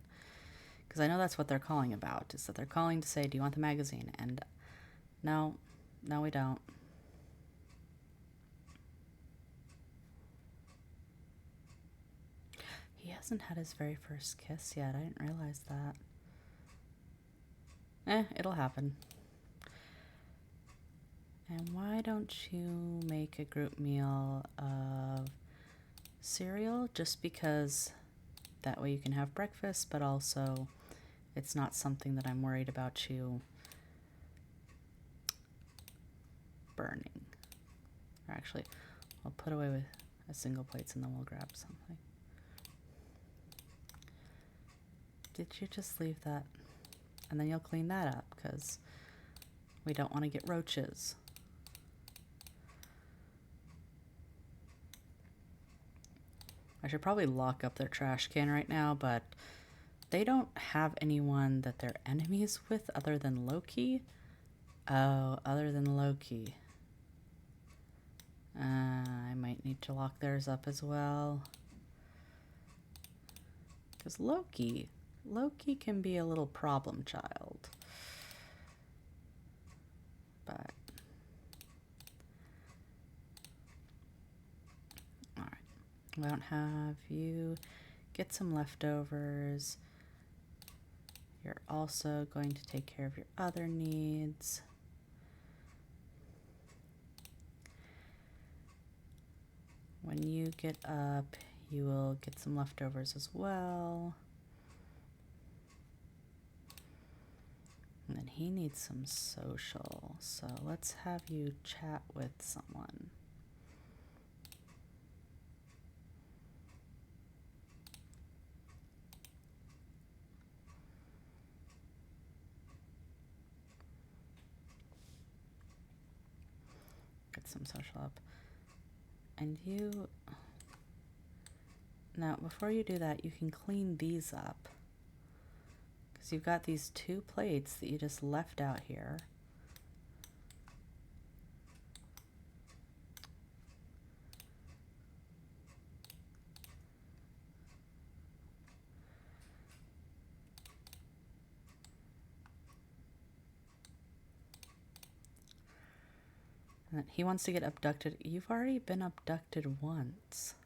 Because I know that's what they're calling about, is that they're calling to say, do you want the magazine? And no, we don't. hasn't had his very first kiss yet. I didn't realize that. It'll happen. And why don't you make a group meal of cereal? Just because that way you can have breakfast, but also it's not something that I'm worried about you burning. Or actually, I'll put away with a single plates and then we'll grab something. Did you just leave that? And then you'll clean that up because we don't want to get roaches. I should probably lock up their trash can right now, but they don't have anyone that they're enemies with other than Loki. Oh, other than Loki. I might need to lock theirs up as well. Because Loki can be a little problem child. But all right. Why don't have you get some leftovers. You're also going to take care of your other needs. When you get up, you will get some leftovers as well. And then he needs some social. So let's have you chat with someone. Get some social up. And you... Now, before you do that, you can clean these up. Because you've got these 2 plates that you just left out here. And then he wants to get abducted. You've already been abducted once.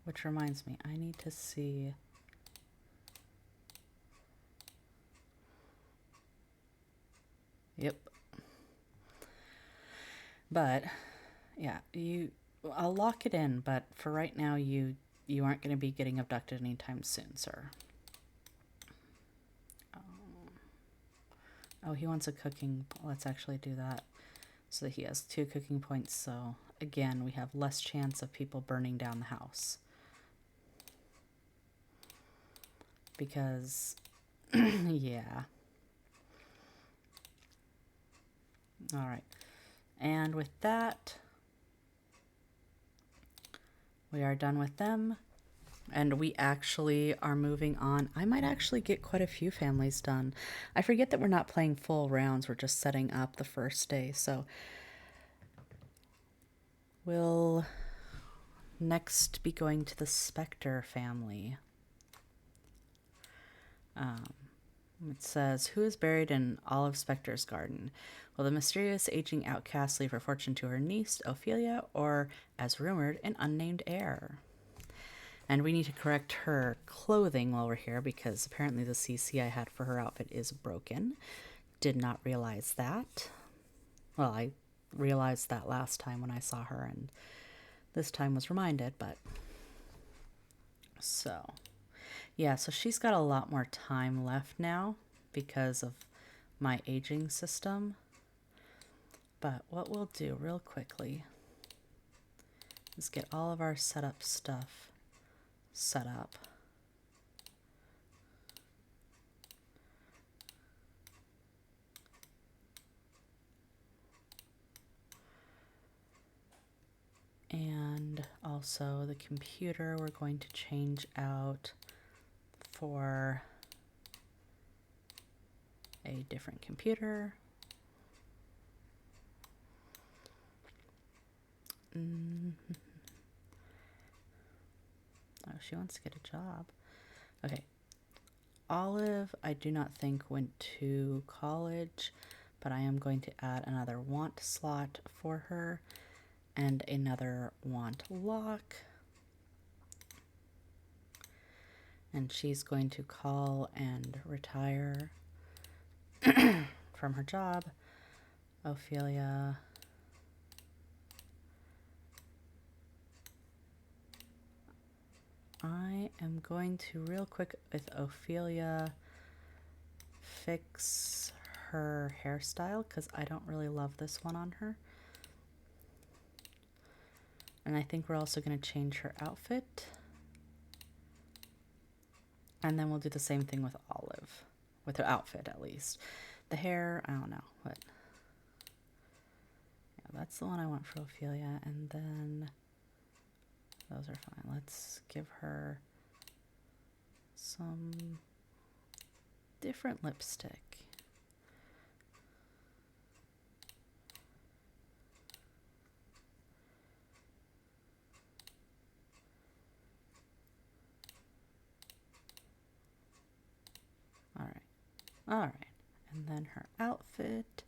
Which reminds me, I need to see... Yep. But, yeah, I'll lock it in, but for right now, you aren't going to be getting abducted anytime soon, sir. Oh, he wants a cooking... Let's actually do that so that he has 2 cooking points. So, again, we have less chance of people burning down the house. Because, yeah. All right. And with that, we are done with them. And we actually are moving on. I might actually get quite a few families done. I forget that we're not playing full rounds. We're just setting up the first day. So we'll next be going to the Spectre family. It says, who is buried in Olive Spectre's garden? Will the mysterious aging outcast leave her fortune to her niece, Ophelia, or, as rumored, an unnamed heir? And we need to correct her clothing while we're here, because apparently the CC I had for her outfit is broken. Did not realize that. Well, I realized that last time when I saw her, and this time was reminded, but... So... Yeah, so she's got a lot more time left now because of my aging system. But what we'll do real quickly is get all of our setup stuff set up. And also the computer we're going to change out for a different computer. Oh, she wants to get a job. Okay. Olive, I do not think went to college, but I am going to add another want slot for her and another want lock. and she's going to call and retire from her job. Ophelia, I am going to real quick with Ophelia fix her hairstyle because I don't really love this one on her. And I think we're also going to change her outfit. And then we'll do the same thing with Olive, with her outfit at least. The hair, I don't know, but yeah, that's the one I want for Ophelia. And then those are fine. Let's give her some different lipstick. All right. And then her outfit.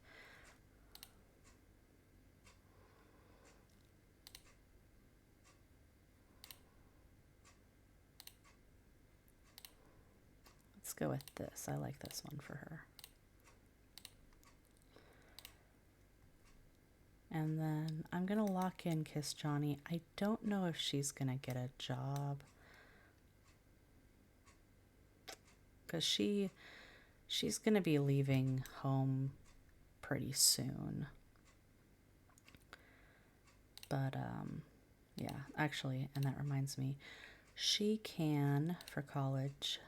Let's go with this. I like this one for her. And then I'm going to lock in Kiss Johnny. I don't know if she's going to get a job. Because she's going to be leaving home pretty soon. But, yeah, actually, and that reminds me, she can, for college,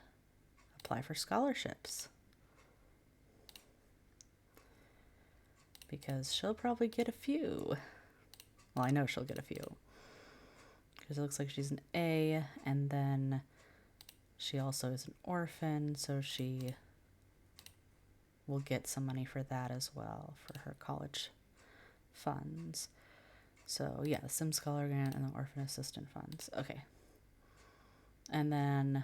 apply for scholarships. Because she'll probably get a few. Well, I know she'll get a few. Because it looks like she's an A, and then she also is an orphan, so she will get some money for that as well, for her college funds. So, yeah, the Sim Scholar Grant and the Orphan Assistant Funds. Okay. And then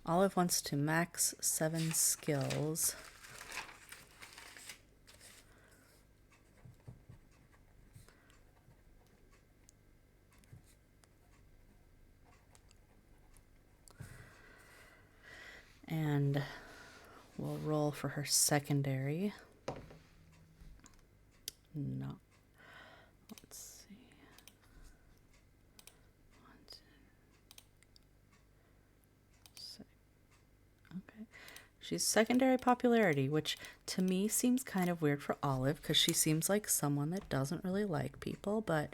Olive wants to max 7 skills. And we'll roll for her secondary. No. Let's see. 1, 2, 6. Okay. She's secondary popularity, which to me seems kind of weird for Olive because she seems like someone that doesn't really like people, but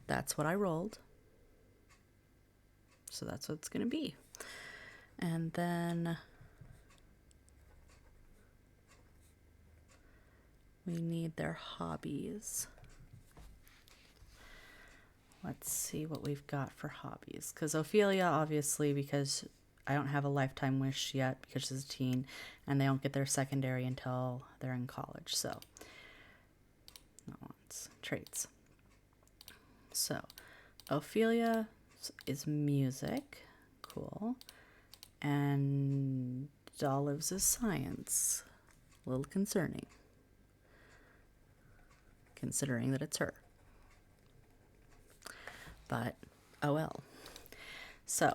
that's what I rolled. So that's what it's going to be. And then we need their hobbies. Let's see what we've got for hobbies. Because Ophelia, obviously, because I don't have a lifetime wish yet because she's a teen, and they don't get their secondary until they're in college. So, it's traits. So, Ophelia is music. Cool. And Olive's is science. A little concerning, considering that it's her. But, oh well. So,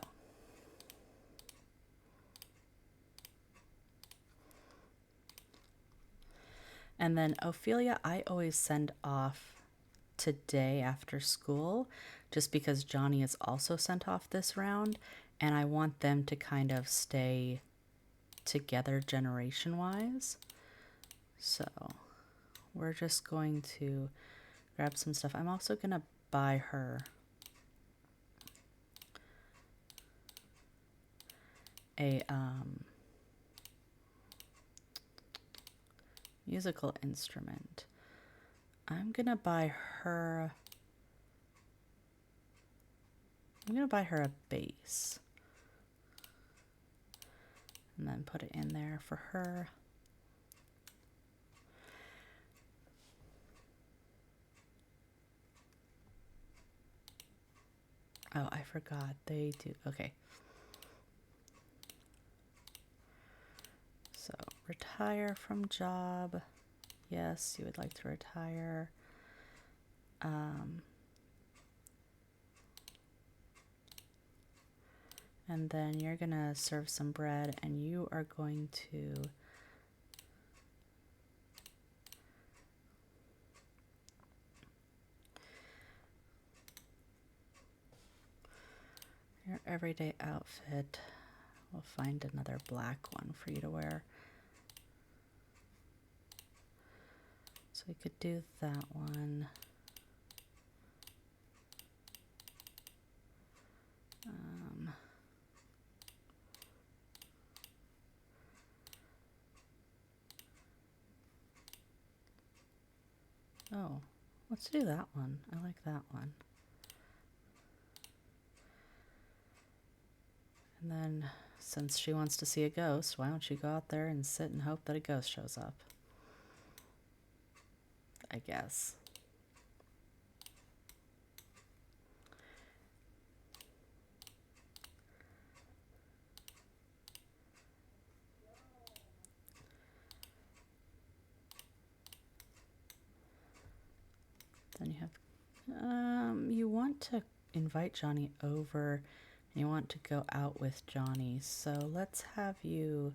and then Ophelia, I always send off today after school, just because Johnny is also sent off this round, and I want them to kind of stay together generation-wise. So, we're just going to grab some stuff. I'm also going to buy her a musical instrument. I'm going to buy her a bass. And then put it in there for her. Oh, I forgot. They do. Okay. So, retire from job. Yes, you would like to retire. And then you're gonna serve some bread, and you are going to your everyday outfit. We'll find another black one for you to wear. So we could do that one. Oh, let's do that one. I like that one. And then, since she wants to see a ghost, why don't you go out there and sit and hope that a ghost shows up? I guess. Then you have, you want to invite Johnny over, and you want to go out with Johnny. So let's have you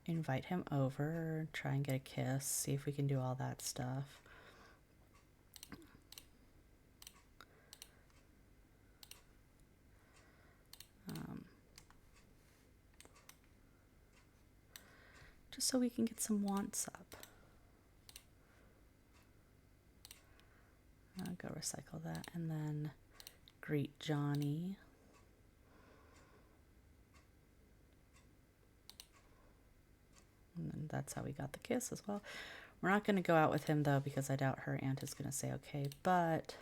invite him over, try and get a kiss, see if we can do all that stuff. Just so we can get some wants up. I'll go recycle that, and then greet Johnny. And then that's how we got the kiss as well. We're not going to go out with him, though, because I doubt her aunt is going to say okay, but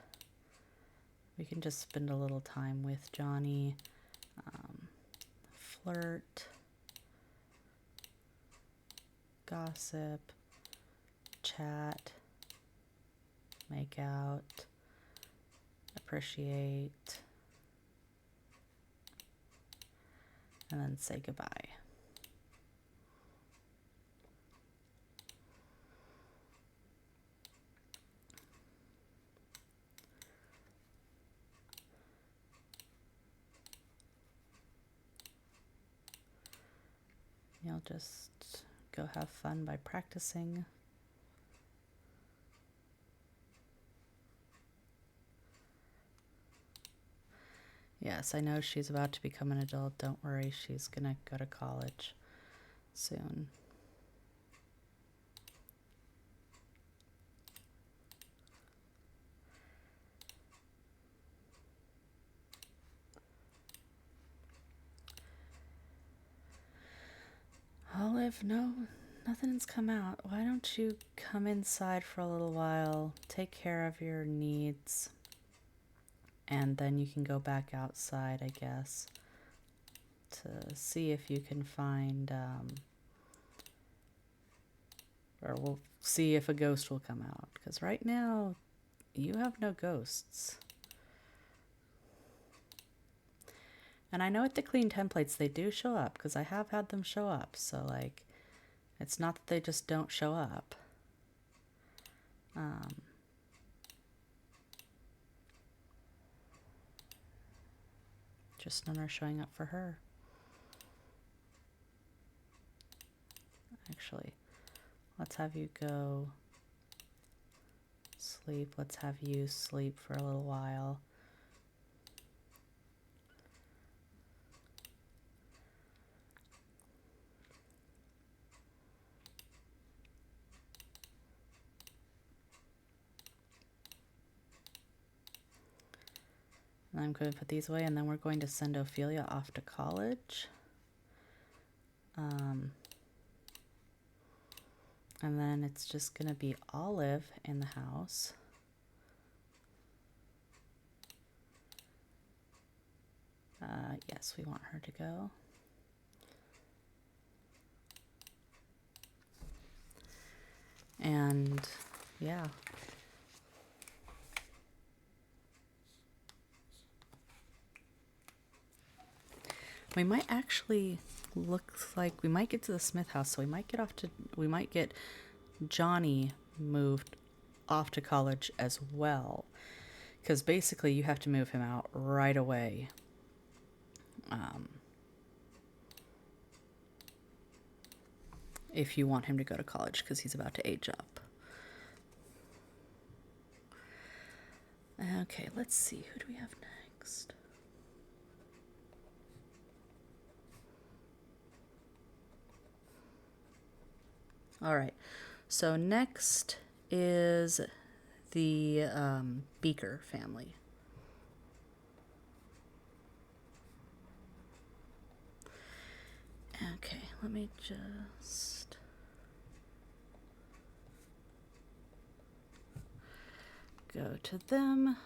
we can just spend a little time with Johnny. Flirt. Gossip. Chat. Make out. Appreciate. And then say goodbye. You'll just go have fun by practicing. Yes, I know she's about to become an adult. Don't worry, she's gonna go to college soon. Olive, no, nothing's come out. Why don't you come inside for a little while, take care of your needs, and then you can go back outside, I guess, to see if you can find, or we'll see if a ghost will come out. Because right now, you have no ghosts. And I know at the clean templates, they do show up, because I have had them show up. So, like, it's not that they just don't show up. Just none are showing up for her. Actually, let's have you go sleep. Let's have you sleep for a little while. And I'm going to put these away, and then we're going to send Ophelia off to college. And then it's just going to be Olive in the house. Yes, we want her to go. And yeah. We might actually look like we might get to the Smith house, so we might get Johnny moved off to college as well. Because basically you have to move him out right away. If you want him to go to college, because he's about to age up. Okay, let's see. Who do we have next? All right. So next is the Beaker family. Okay, let me just... go to them.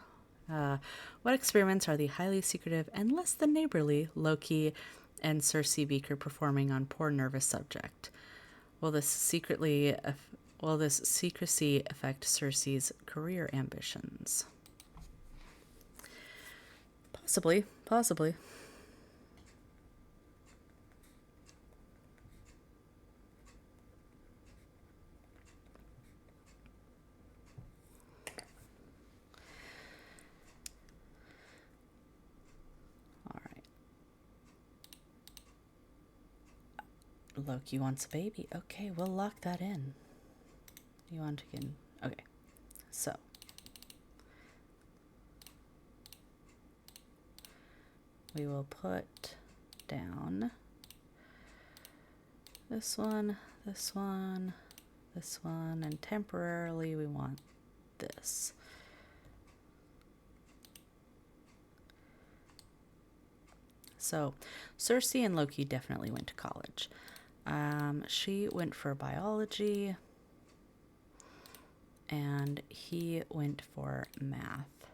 What experiments are the highly secretive and less than neighborly Loki and Cersei Beaker performing on poor nervous subject? Will this secrecy affect Cersei's career ambitions? Possibly. All right. Loki wants a baby. Okay, we'll lock that in. You want to get in? Okay. So we will put down this one, this one, this one, and temporarily we want this. So Cersei and Loki definitely went to college. She went for biology and he went for math.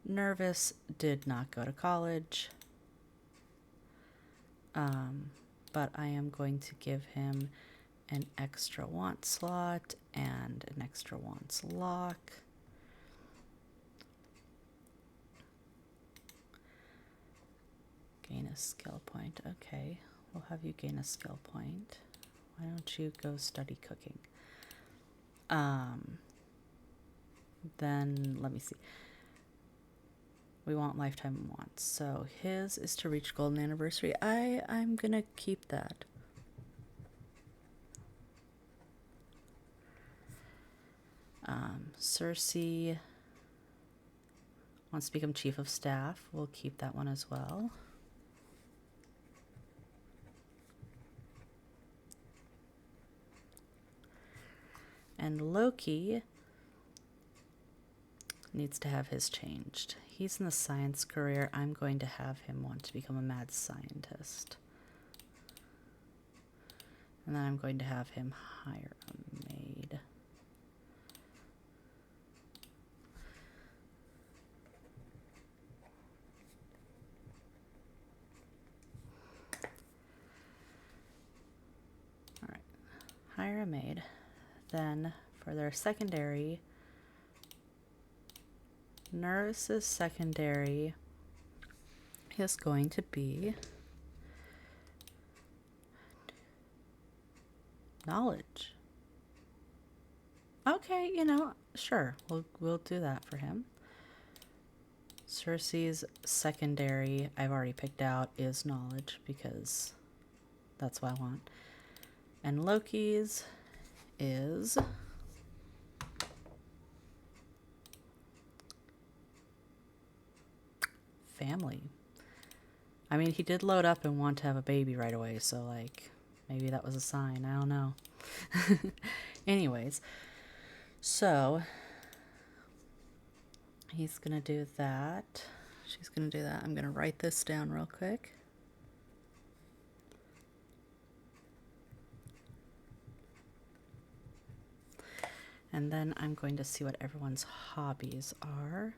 Nervous did not go to college, but I am going to give him an extra want slot and an extra wants lock. Gain a skill point. Okay, we'll have you gain a skill point. Why don't you go study cooking? Then let me see. We want lifetime wants. So his is to reach golden anniversary. I'm gonna keep that. Cersei wants to become chief of staff. We'll keep that one as well. And Loki needs to have his changed. He's in the science career. I'm going to have him want to become a mad scientist. And then I'm going to have him hire a maid. All right, hire a maid. Then for their secondary, Nervous's secondary is going to be knowledge. Okay, sure, we'll do that for him. Cersei's secondary, I've already picked out, is knowledge because that's what I want. And Loki's is family. I mean, he did load up and want to have a baby right away, so like maybe that was a sign. I don't know. Anyways, so he's gonna do that. She's gonna do that. I'm gonna write this down real quick. And then I'm going to see what everyone's hobbies are.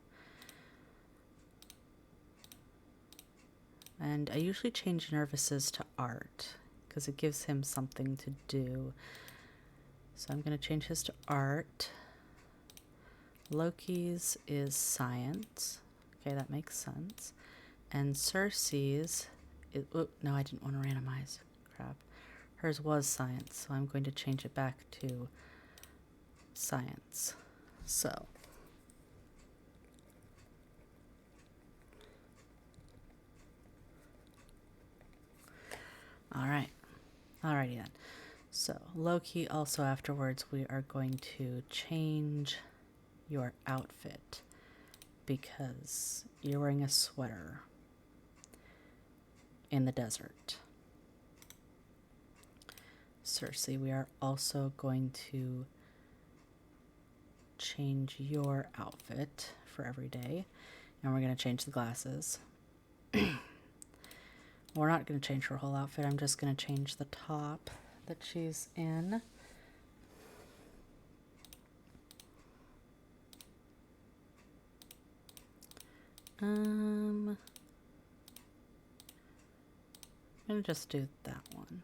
And I usually change Nervous's to art because it gives him something to do. So I'm going to change his to art. Loki's is science. Okay, that makes sense. And Cersei's is, no, I didn't want to randomize. Crap. Hers was science, so I'm going to change it back to science. So Loki, also afterwards, we are going to change your outfit because you're wearing a sweater in the desert. Circe, we are also going to change your outfit for every day, and we're going to change the glasses. We're not going to change her whole outfit. I'm just going to change the top that she's in. I'm going to just do that one.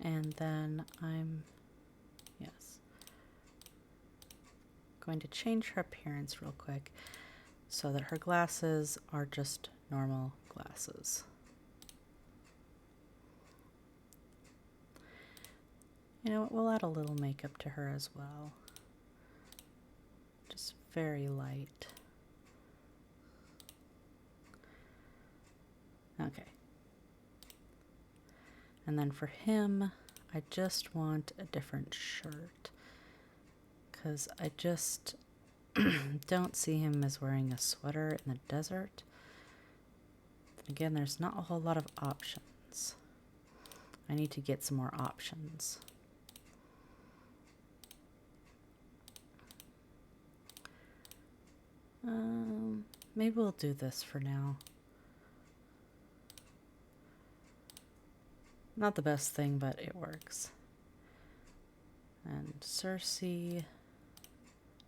And then I'm, yes, going to change her appearance real quick so that her glasses are just normal glasses. You know what, we'll add a little makeup to her as well. Just very light. Okay. And then for him, I just want a different shirt, because I just don't see him as wearing a sweater in the desert. Again, there's not a whole lot of options. I need to get some more options. Maybe we'll do this for now. Not the best thing, but it works. And Circe,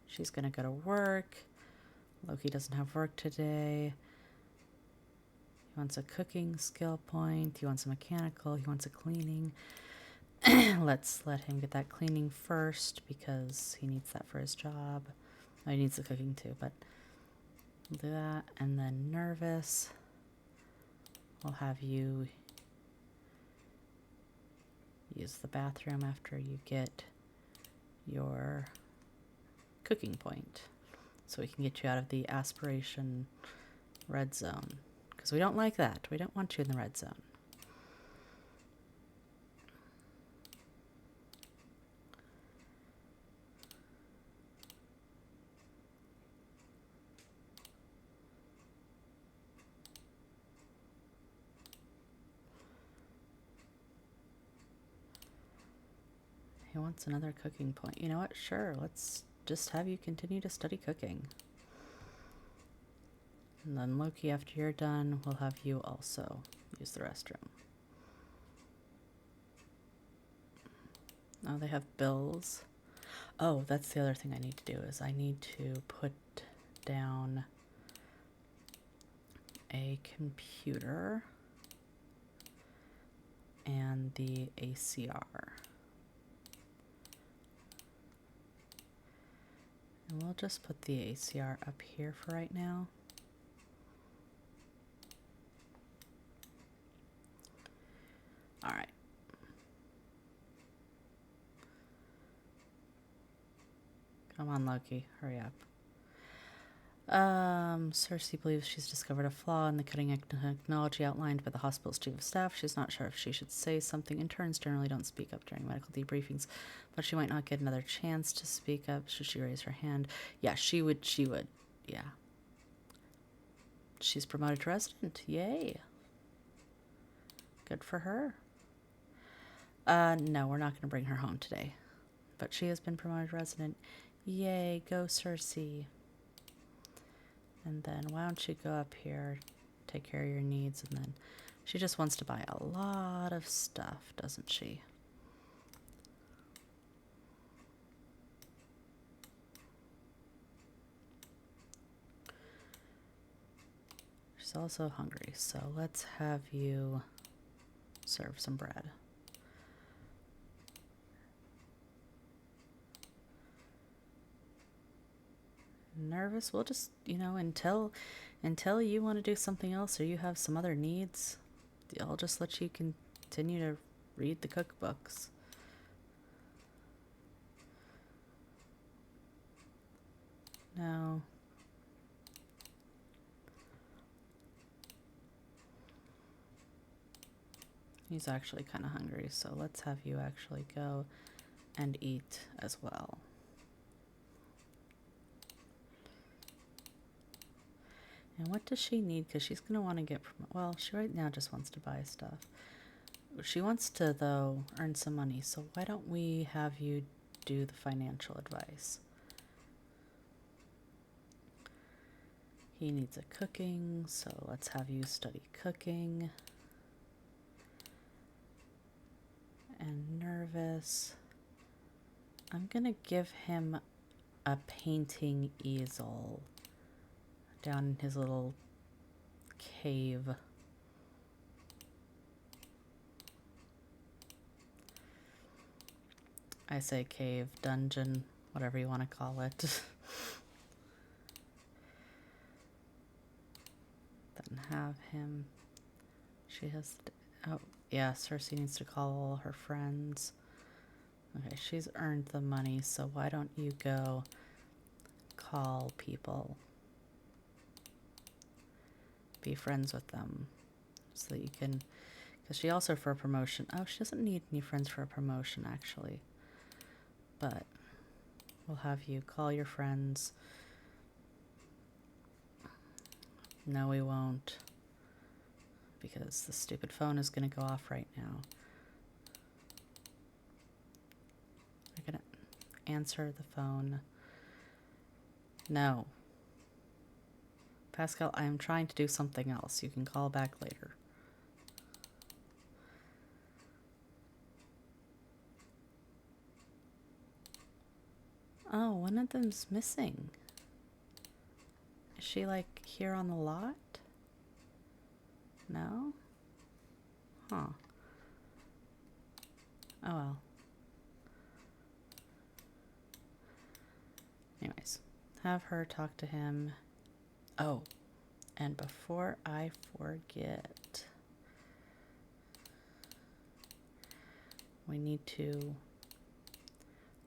she's gonna go to work. Loki doesn't have work today. He wants a cooking skill point. He wants a mechanical. He wants a cleaning. Let's let him get that cleaning first because he needs that for his job. Oh, he needs the cooking too, but we'll do that. And then nervous, we'll have you use the bathroom after you get your cooking point, so we can get you out of the aspiration red zone, because we don't like that. We don't want you in the red zone. He wants another cooking point. You know what? Sure, let's just have you continue to study cooking. And then Loki, after you're done, we'll have you also use the restroom. Oh, they have bills. Oh, that's the other thing I need to do is I need to put down a computer and the ACR. And we'll just put the ACR up here for right now. All right. Come on, Loki, hurry up. Circe believes she's discovered a flaw in the cutting-edge technology outlined by the hospital's chief of staff. She's not sure if she should say something. Interns generally don't speak up during medical debriefings, but she might not get another chance to speak up should she raise her hand. Yeah, she would, yeah. She's promoted to resident. Yay. Good for her. No, we're not going to bring her home today, but she has been promoted to resident. Yay, go Circe. And then why don't you go up here, take care of your needs, and then she just wants to buy a lot of stuff, doesn't she? She's also hungry, so let's have you serve some bread. Nervous? We'll just, you know, until you want to do something else or you have some other needs, I'll just let you continue to read the cookbooks. No. He's actually kind of hungry, so let's have you actually go and eat as well. And what does she need? Because she's going to want to get... Well, she right now just wants to buy stuff. She wants to, though, earn some money. So why don't we have you do the financial advice? He needs a cooking, so let's have you study cooking. And nervous. I'm going to give him a painting easel down in his little cave. I say cave, dungeon, whatever you want to call it. Then have him. She has... Oh, yeah, Cersei needs to call all her friends. Okay, she's earned the money, so why don't you go call people? Be friends with them so that you can... Because she also for a promotion... Oh, she doesn't need any friends for a promotion, actually. But we'll have you call your friends. No, we won't. Because the stupid phone is going to go off right now. We're going to answer the phone. No. Pascal, I am trying to do something else. You can call back later. Oh, one of them's missing. Is she, like, here on the lot? No? Huh. Oh, well. Anyways, have her talk to him. Oh, and before I forget, we need to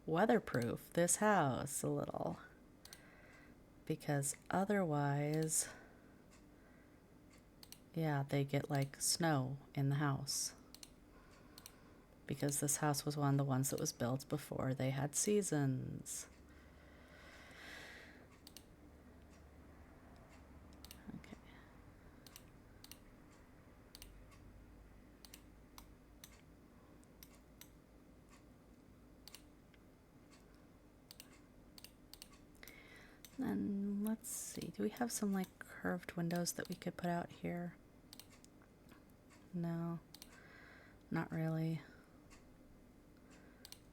weatherproof this house a little. Because otherwise, yeah, they get like snow in the house. Because this house was one of the ones that was built before they had seasons. Okay. Then let's see, do we have some like curved windows that we could put out here? No, not really.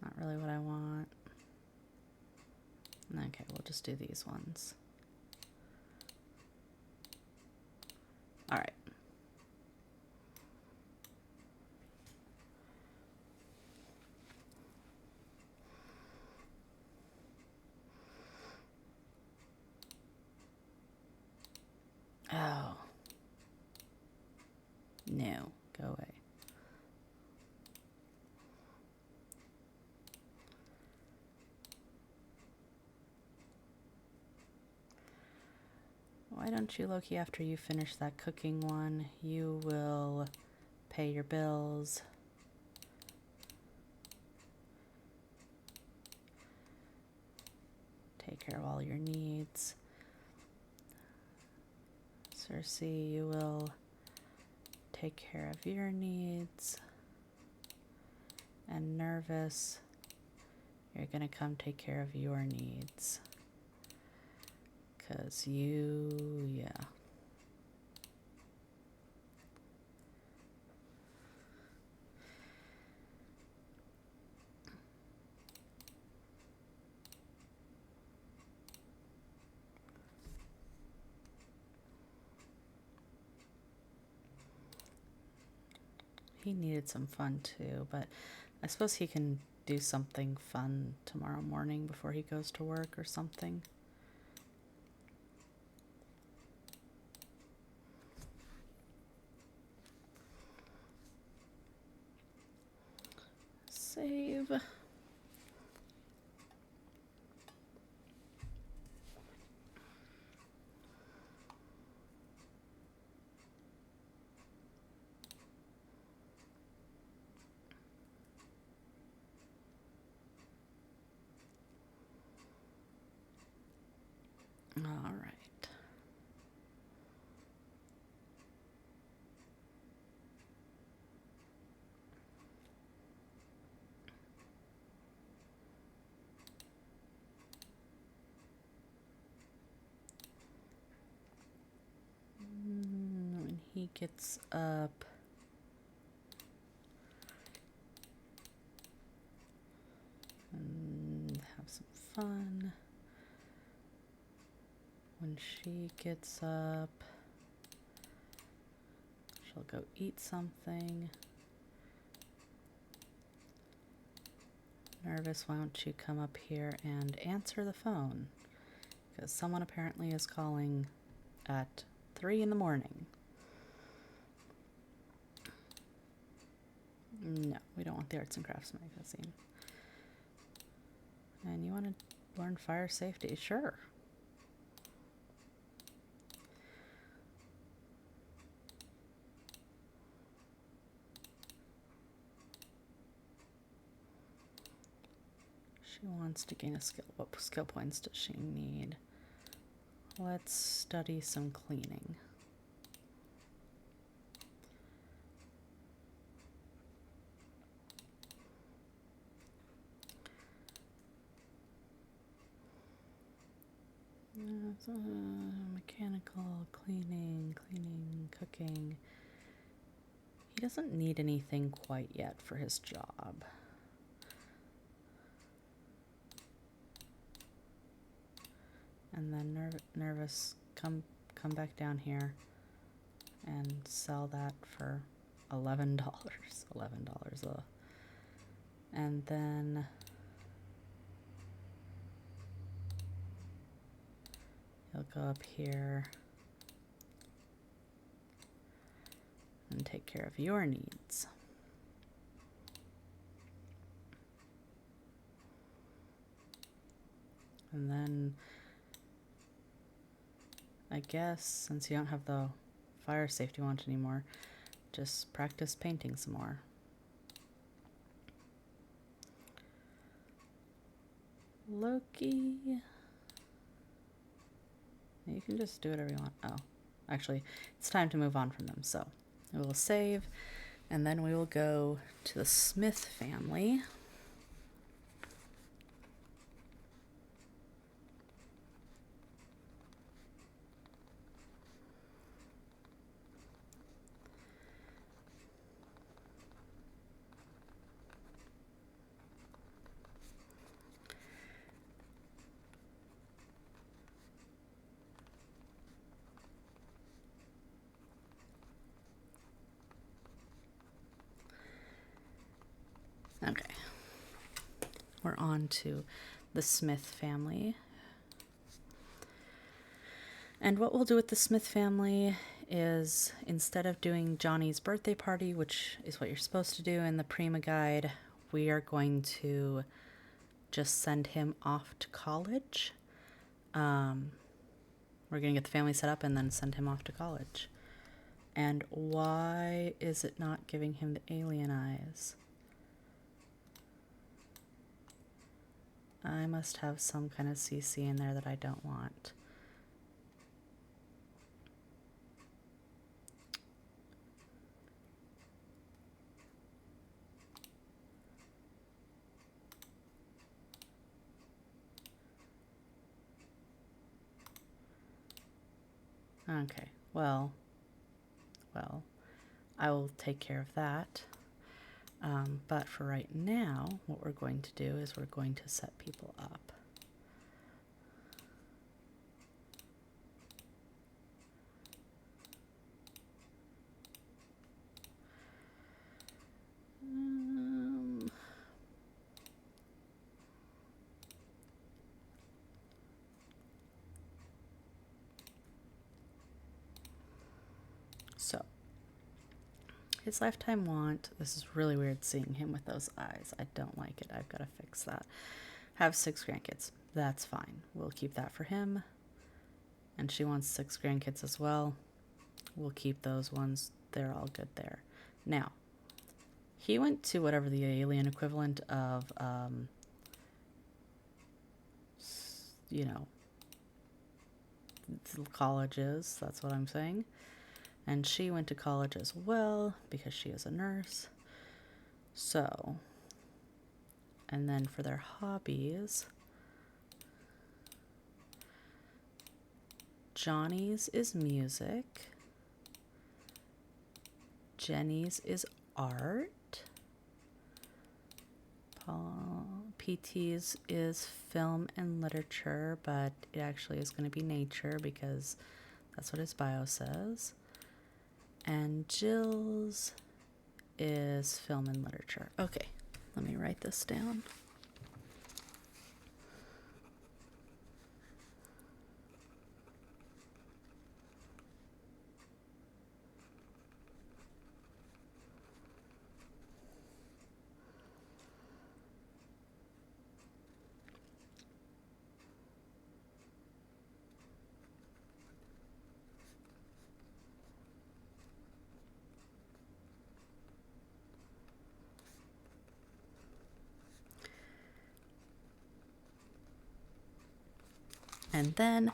Not really what I want. Okay, we'll just do these ones. All right. Oh. No, go away. Why don't you, Loki, after you finish that cooking one, you will pay your bills. Take care of all your needs. Cersei, you will take care of your needs. And Nervous, you're gonna come take care of your needs. 'Cause you, yeah. He needed some fun too, but I suppose he can do something fun tomorrow morning before he goes to work or something. Save. gets up, and have some fun. When she gets up, she'll go eat something. Nervous, why don't you come up here and answer the phone? Because someone apparently is calling at 3 in the morning. No, we don't want the arts and crafts magazine. And you want to learn fire safety? Sure. She wants to gain a skill. What skill points does she need? Let's study some cleaning. Mechanical, cleaning, cooking. He doesn't need anything quite yet for his job. And then nervous, come back down here and sell that for $11. $11. And then you'll go up here and take care of your needs. And then I guess since you don't have the fire safety wand anymore, just practice painting some more. Loki. You can just do whatever you want. Oh, actually, it's time to move on from them. So we will save, and then we will go to the Smith family. Okay, we're on to the Smith family. And what we'll do with the Smith family is, instead of doing Johnny's birthday party, which is what you're supposed to do in the Prima guide, we are going to just send him off to college. We're going to get the family set up and then send him off to college. And why is it not giving him the alien eyes? I must have some kind of CC in there that I don't want. Okay, well, I will take care of that. But for right now, what we're going to do is we're going to set people up. So, his lifetime want, this is really weird seeing him with those eyes. I don't like it. I've got to fix that. Have 6 grandkids. That's fine. We'll keep that for him. And she wants 6 grandkids as well. We'll keep those ones. They're all good there. Now, he went to whatever the alien equivalent of, you know, college is. That's what I'm saying. And she went to college as well because she is a nurse. So, and then for their hobbies, Johnny's is music. Jenny's is art. PT's is film and literature, but it actually is going to be nature because that's what his bio says. And Jill's is film and literature. Okay, let me write this down. And then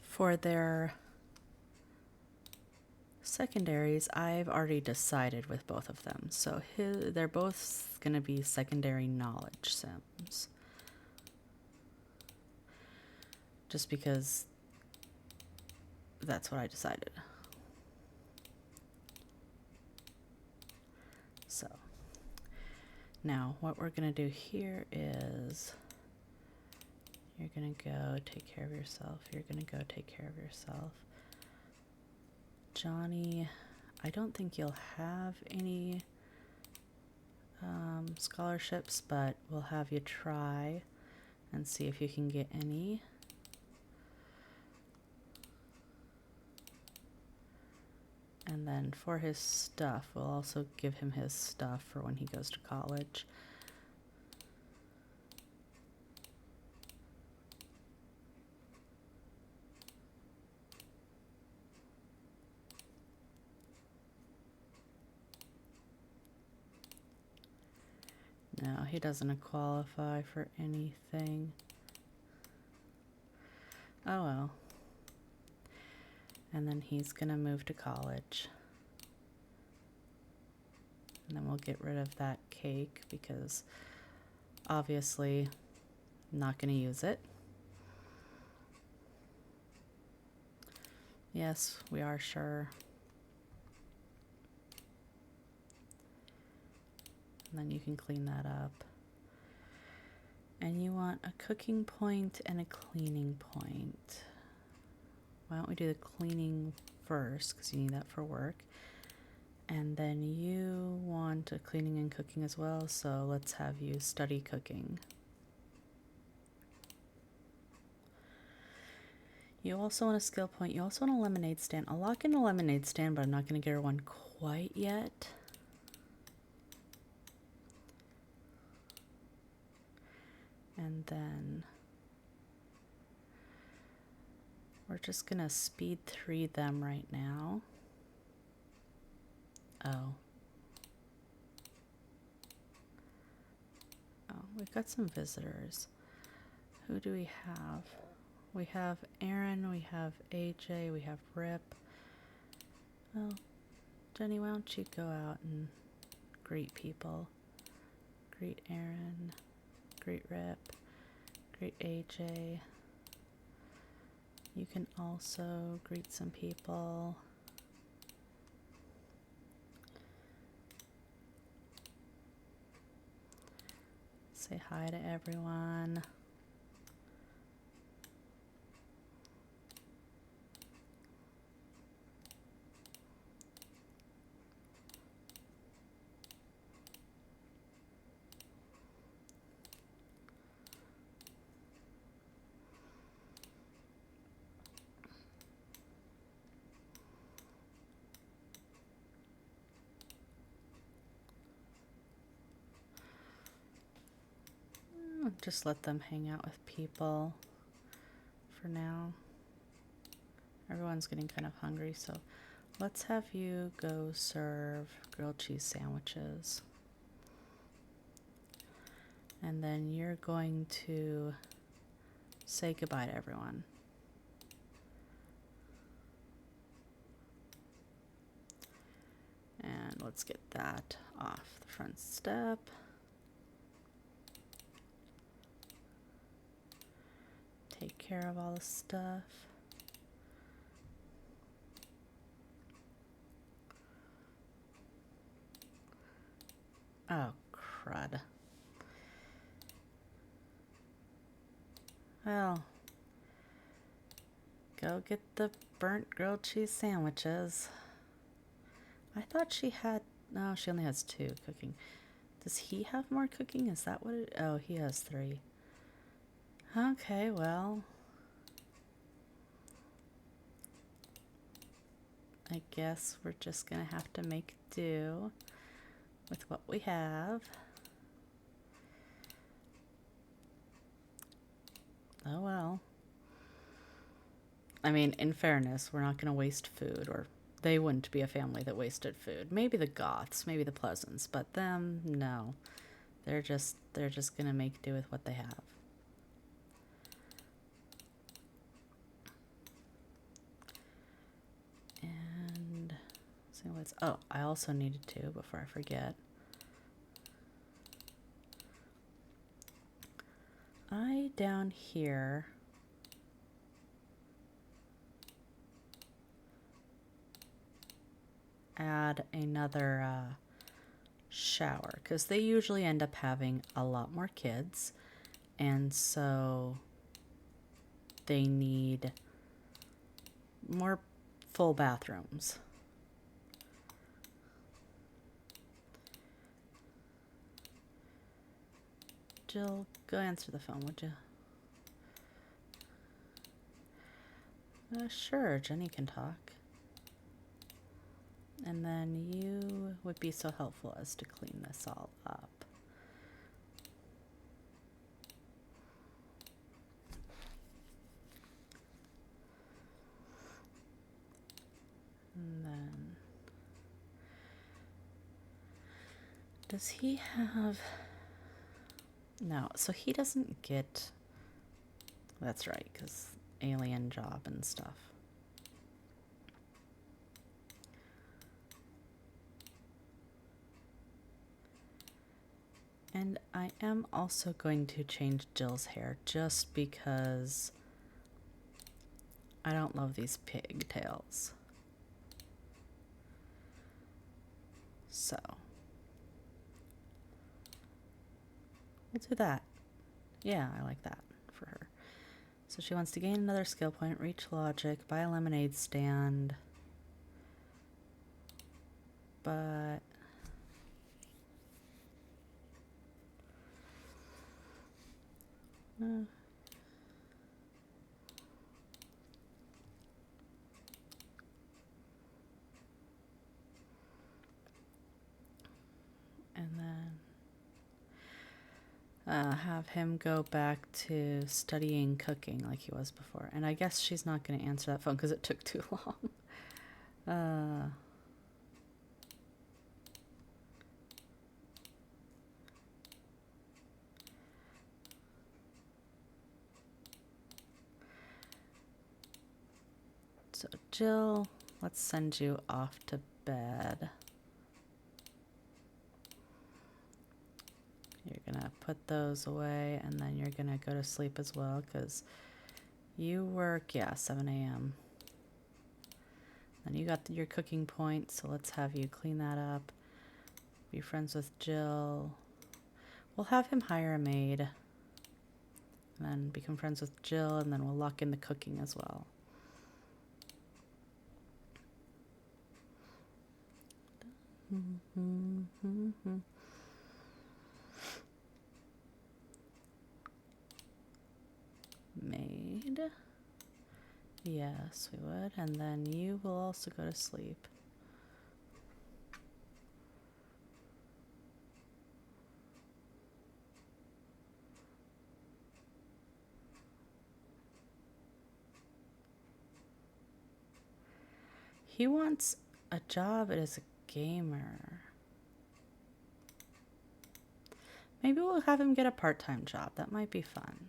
for their secondaries, I've already decided with both of them. So they're both going to be secondary knowledge sims. Just because that's what I decided. So now what we're going to do here is you're going to go take care of yourself. You're going to go take care of yourself. Johnny, I don't think you'll have any scholarships, but we'll have you try and see if you can get any. And then for his stuff, we'll also give him his stuff for when he goes to college. No, he doesn't qualify for anything. Oh well. And then he's gonna move to college. And then we'll get rid of that cake because obviously I'm not gonna use it. Yes, we are sure. And then you can clean that up. And you want a cooking point and a cleaning point. Why don't we do the cleaning first, because you need that for work. And then you want a cleaning and cooking as well, so let's have you study cooking. You also want a skill point. You also want a lemonade stand. I'll lock in a lemonade stand, but I'm not going to get her one quite yet. And then we're just going to speed 3 them right now. Oh, we've got some visitors. Who do we have? We have Aaron, we have AJ, we have Rip. Well, Jenny, why don't you go out and greet people? Greet Aaron, greet Rip, greet AJ. You can also greet some people. Say hi to everyone. Just let them hang out with people for now. Everyone's getting kind of hungry, so let's have you go serve grilled cheese sandwiches. And then you're going to say goodbye to everyone. And let's get that off the front step. Take care of all the stuff. Oh, crud. Well, go get the burnt grilled cheese sandwiches. I thought she had... No, she only has 2 cooking. Does he have more cooking? Is that what it... Oh, he has 3. Okay, well... I guess we're just gonna have to make do with what we have. Oh well. I mean, in fairness, we're not gonna waste food, or they wouldn't be a family that wasted food. Maybe the Goths, maybe the Pleasants, but them, no. They're just gonna make do with what they have. And see what's... Oh, I also needed to, before I forget. Down here add another shower, because they usually end up having a lot more kids, and so they need more full bathrooms. Jill, go answer the phone, would you? Sure, Jenny can talk. And then you would be so helpful as to clean this all up. And then, does he have... No, so he doesn't get... That's right, because alien job and stuff. And I am also going to change Jill's hair just because I don't love these pigtails. So we'll do that. Yeah, I like that for her. So she wants to gain another skill point, reach logic, buy a lemonade stand. But and then have him go back to studying cooking like he was before. And I guess she's not going to answer that phone because it took too long. So Jill, let's send you off to bed. You're gonna put those away, and then you're gonna go to sleep as well, because you work, yeah, 7 a.m. Then you got your cooking point, so let's have you clean that up. Be friends with Jill. We'll have him hire a maid. And then become friends with Jill, and then we'll lock in the cooking as well. Maid. Yes, we would. And then you will also go to sleep. He wants a job as a gamer. Maybe we'll have him get a part-time job. That might be fun.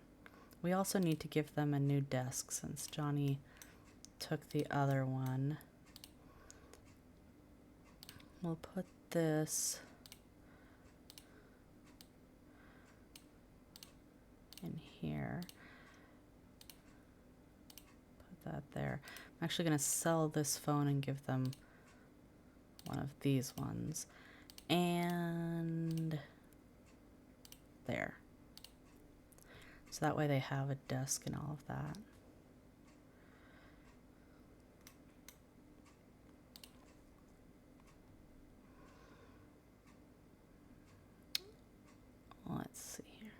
We also need to give them a new desk since Johnny took the other one. We'll put this in here. Put that there. I'm actually going to sell this phone and give them one of these ones. and there. So that way they have a desk and all of that. Let's see here.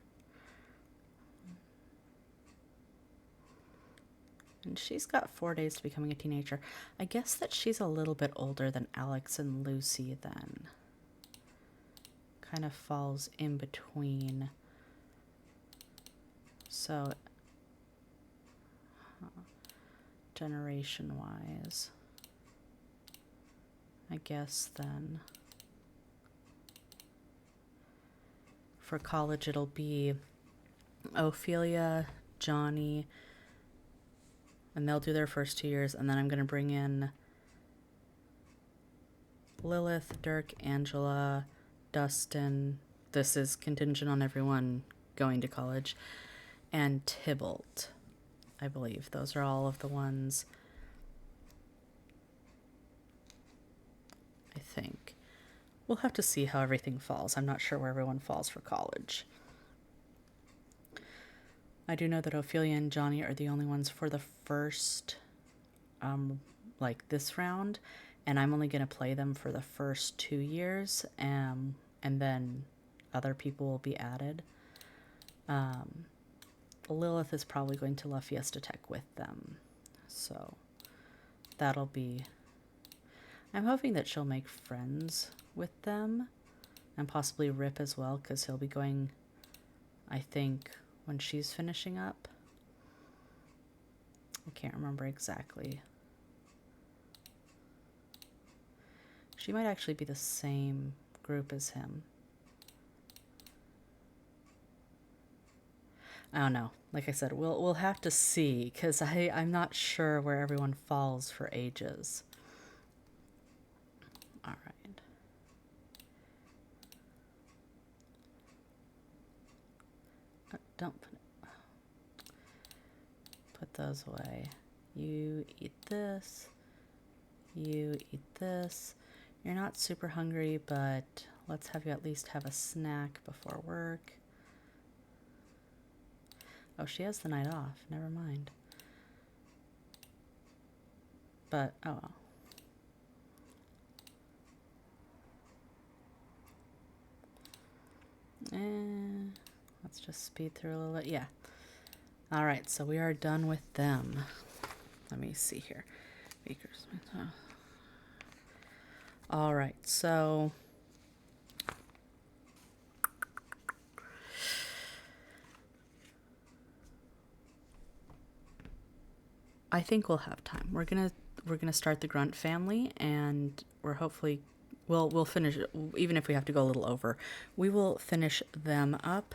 And she's got 4 days to becoming a teenager. I guess that she's a little bit older than Alex and Lucy then. Kind of falls in between. So, generation-wise, I guess then for college it'll be Ophelia, Johnny, and they'll do their first 2 years, and then I'm going to bring in Lilith, Dirk, Angela, Dustin. This is contingent on everyone going to college. And Tybalt, I believe. Those are all of the ones, I think. We'll have to see how everything falls. I'm not sure where everyone falls for college. I do know that Ophelia and Johnny are the only ones for the first, like this round, and I'm only going to play them for the first 2 years, and then other people will be added. Lilith is probably going to La Fiesta Tech with them, so that'll be... I'm hoping that she'll make friends with them, and possibly Rip as well, because he'll be going, I think, when she's finishing up. I can't remember exactly. She might actually be the same group as him. I don't know. Like I said, we'll have to see, because I'm not sure where everyone falls for ages. All right. Don't put those away. You eat this. You eat this. You're not super hungry, but let's have you at least have a snack before work. Oh, she has the night off. Never mind. But, oh well. Let's just speed through a little bit. Yeah. All right, so we are done with them. Let me see here. All right, so... I think we'll have time. We're gonna start the Grunt family, and we're hopefully we'll finish, even if we have to go a little over. We will finish them up.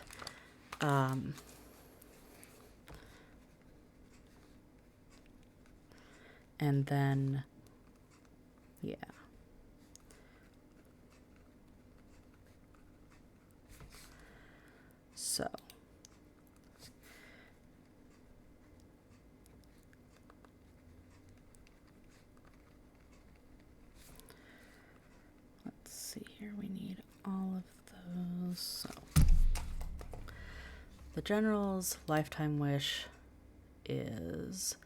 And then, yeah. So. Let's see here, we need all of those. So. The General's lifetime wish is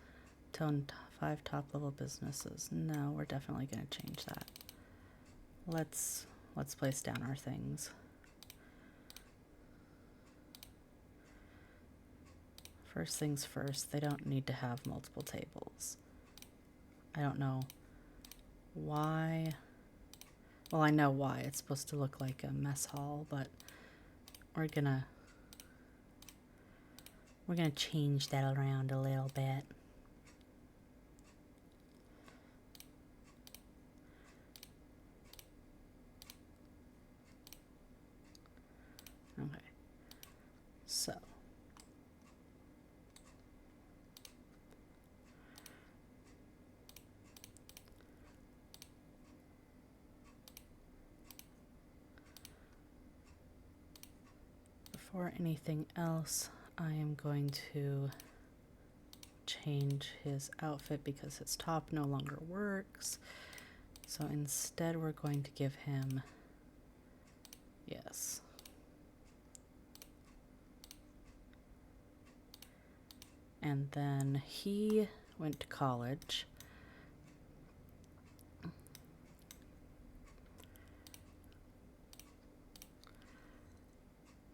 to own 5 top-level businesses. No, we're definitely going to change that. Let's place down our things. First things first, they don't need to have multiple tables. I don't know why. Well, I know why. It's supposed to look like a mess hall, but we're gonna change that around a little bit. Okay. So. Before anything else, I am going to change his outfit because his top no longer works. So instead we're going to give him Yes. And then he went to college.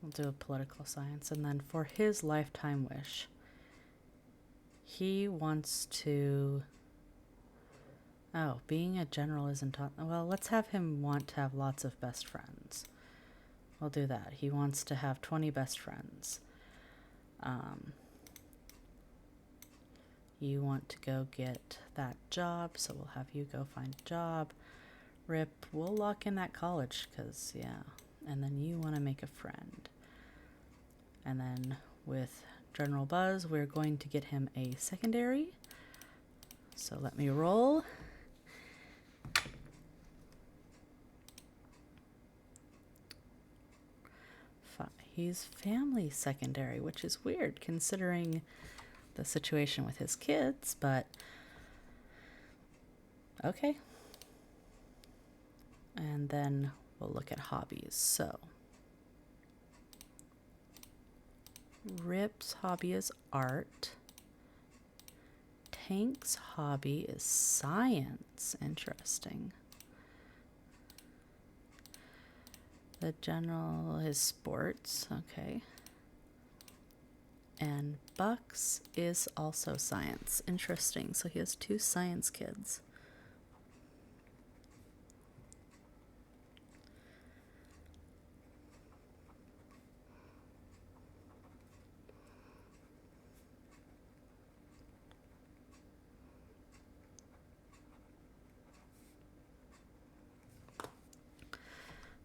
We'll do a political science. And then for his lifetime wish, he wants to... Oh, being a general isn't taught... Well, let's have him want to have lots of best friends. We'll do that. He wants to have 20 best friends. You want to go get that job, so we'll have you go find a job. Rip, we'll lock in that college, because, yeah. And then you want to make a friend. And then with General Buzz, we're going to get him a secondary. So let me roll. He's family secondary, which is weird considering the situation with his kids, but okay. And then we'll look at hobbies. So Rip's hobby is art. Tank's hobby is science. Interesting. The general is sports. Okay. And Buck's is also science. Interesting. So he has 2 science kids.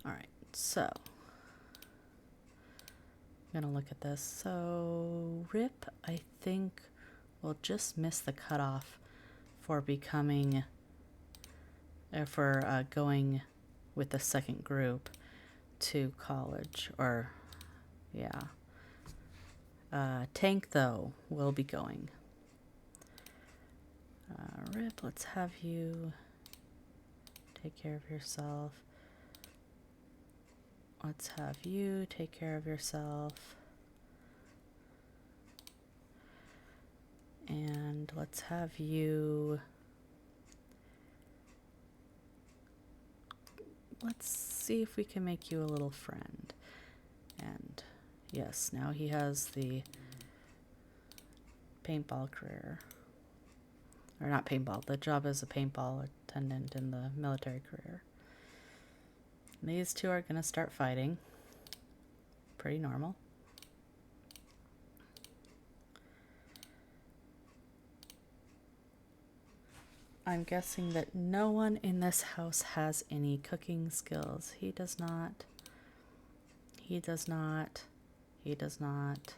All right. So I'm going to look at this. So Rip, I think, will just miss the cutoff for becoming, for going with the second group to college. Or, yeah. Tank, though, will be going. Rip, let's have you take care of yourself. Let's have you take care of yourself. And let's have you... Let's see if we can make you a little friend. And yes, now he has the paintball career. Or not paintball, the job as a paintball attendant in the military career. These 2 are going to start fighting. Pretty normal. I'm guessing that no one in this house has any cooking skills. He does not. He does not. He does not.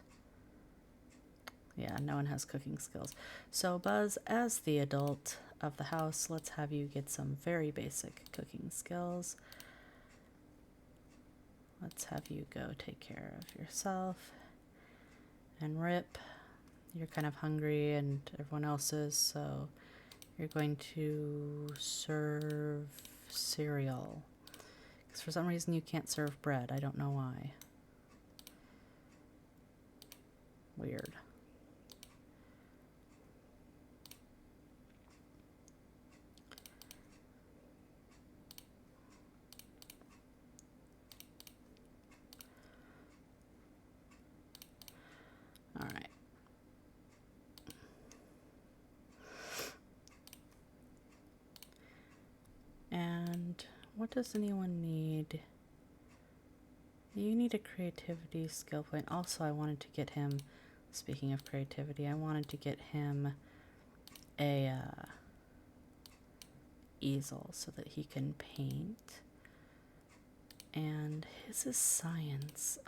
Yeah, no one has cooking skills. So Buzz, as the adult of the house, let's have you get some very basic cooking skills. Let's have you go take care of yourself. And Rip, you're kind of hungry and everyone else is, so you're going to serve cereal. Because for some reason you can't serve bread. I don't know why. Weird. All right. And what does anyone need? You need a creativity skill point. Also, I wanted to get him, speaking of creativity, I wanted to get him a easel so that he can paint. And his is science.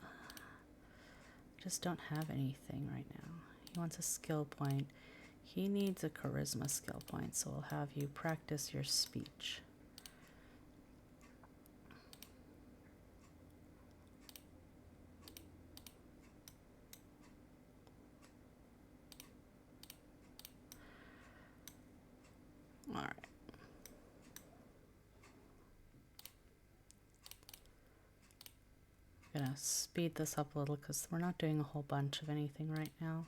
Just don't have anything right now. He wants a skill point. He needs a charisma skill point, so we'll have you practice your speech. All right. gonna speed this up a little because we're not doing a whole bunch of anything right now.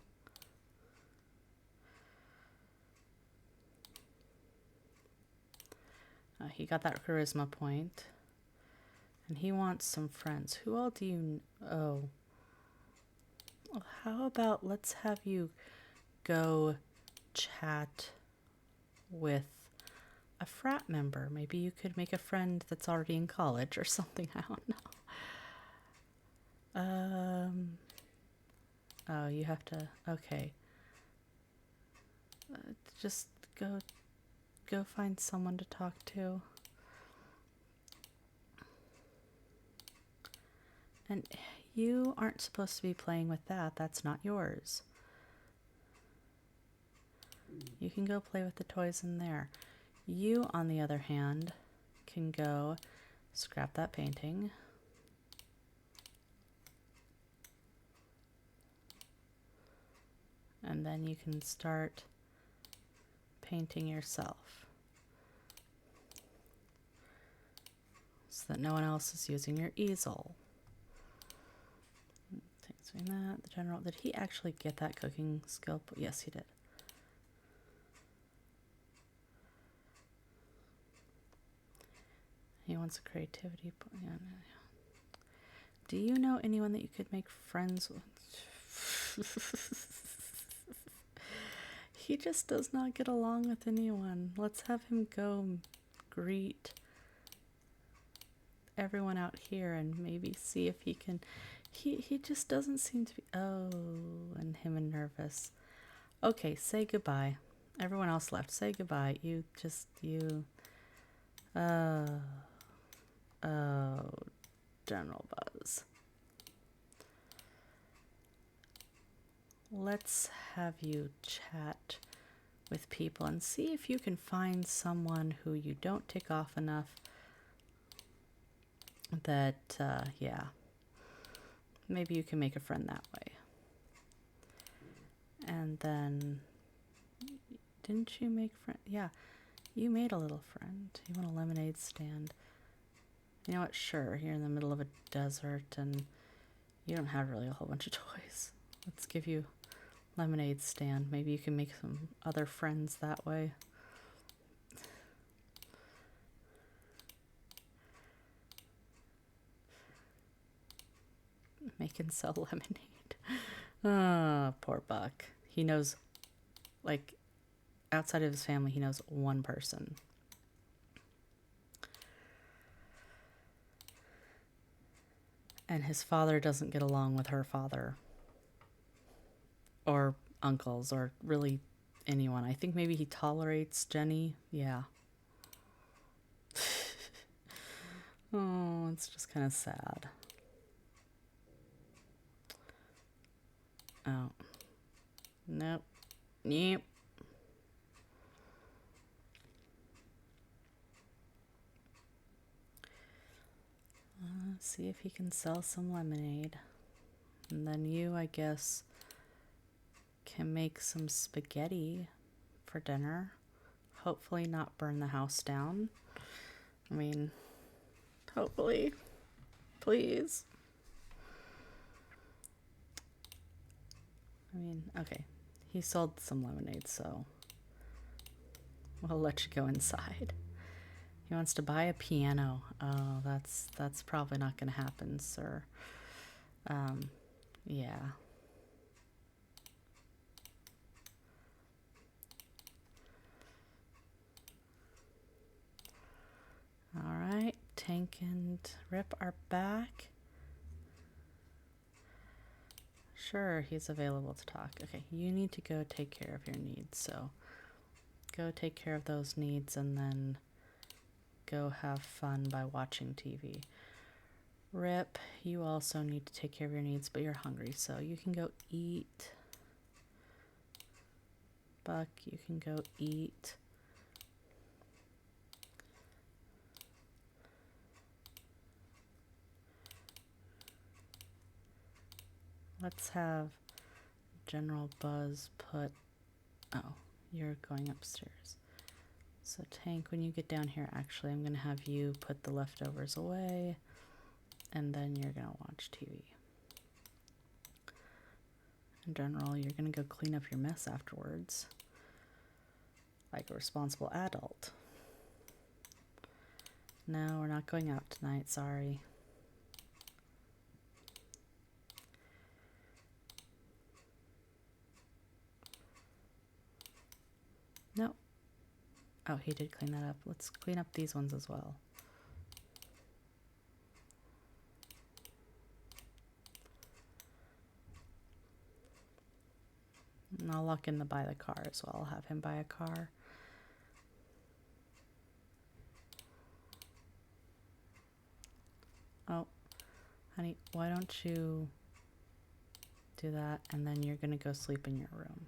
He got that charisma point. And he wants some friends. Who all do you... Oh. Well, how about let's have you go chat with a frat member. Maybe you could make a friend that's already in college or something. I don't know. Oh, you have to... Okay. Just go find someone to talk to. And you aren't supposed to be playing with that. That's not yours. You can go play with the toys in there. You, on the other hand, can go scrap that painting. And then you can start painting yourself. So that no one else is using your easel. Doing that. The general, did he actually get that cooking skill? Yes, he did. He wants a creativity point. Yeah, yeah. Do you know anyone that you could make friends with? He just does not get along with anyone. Let's have him go greet everyone out here and maybe see if he can... He just doesn't seem to be... Oh, and him and nervous. Okay, say goodbye. Everyone else left. Say goodbye. You. Oh, General Buzz. Let's have you chat with people and see if you can find someone who you don't tick off enough that, yeah. Maybe you can make a friend that way. And then, didn't you make friend? Yeah, you made a little friend. You want a lemonade stand. You know what? Sure, you're in the middle of a desert and you don't have really a whole bunch of toys. Let's give you lemonade stand. Maybe you can make some other friends that way. Make and sell lemonade. Ah, poor Buck. He knows, like, outside of his family, he knows one person. And his father doesn't get along with her father. Or uncles, or really anyone. I think maybe he tolerates Jenny. Yeah. Oh, it's just kind of sad. Oh. Nope. Nope. See if he can sell some lemonade. And then you, I guess, can make some spaghetti for dinner. Hopefully not burn the house down. I mean, hopefully. Please. I mean, okay. He sold some lemonade, so we'll let you go inside. He wants to buy a piano. Oh, that's probably not going to happen, sir. Yeah. All right, Tank and Rip are back. Sure, he's available to talk. Okay, you need to go take care of your needs, so go take care of those needs and then go have fun by watching TV. Rip, you also need to take care of your needs, but you're hungry, so you can go eat. Buck, you can go eat. Let's have General Buzz put... Oh, you're going upstairs. So Tank, when you get down here, actually, I'm going to have you put the leftovers away. and then you're going to watch TV. In general, you're going to go clean up your mess afterwards, like a responsible adult. No, we're not going out tonight, sorry. No. Oh, he did clean that up. Let's clean up these ones as well. And I'll lock in the buy the car as well. I'll have him buy a car. Oh, honey, why don't you do that, and then you're going to go sleep in your room.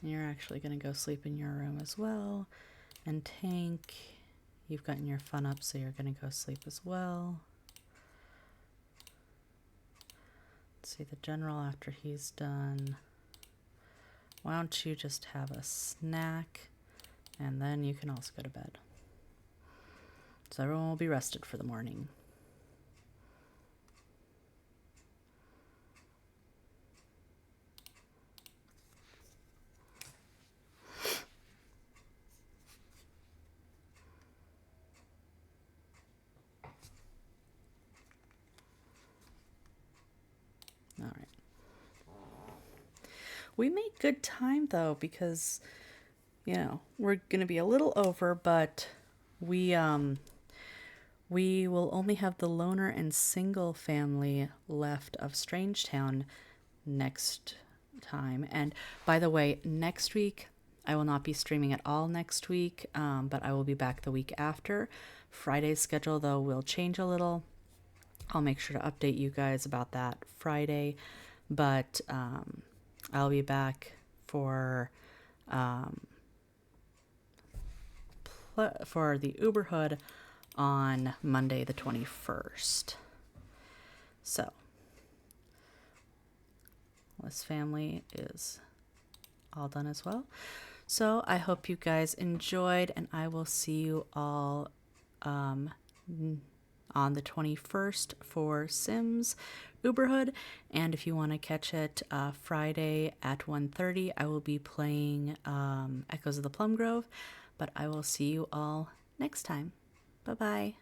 And you're actually going to go sleep in your room as well. And Tank, you've gotten your fun up, so you're going to go sleep as well. Let's see the general after he's done. Why don't you just have a snack, and then you can also go to bed. So everyone will be rested for the morning. All right. We made good time though, because, you know, we're going to be a little over, but we will only have the loner and single family left of Strangetown next time. And by the way, next week, I will not be streaming at all next week, but I will be back the week after. Friday's schedule, though, will change a little. I'll make sure to update you guys about that Friday, but I'll be back for the Uberhood on Monday the 21st. So this family is all done as well. So I hope you guys enjoyed, and I will see you all on the 21st for Sims Uberhood. And if you want to catch it Friday at 1:30, I will be playing Echoes of the Plum Grove. But I will see you all next time. Bye-bye.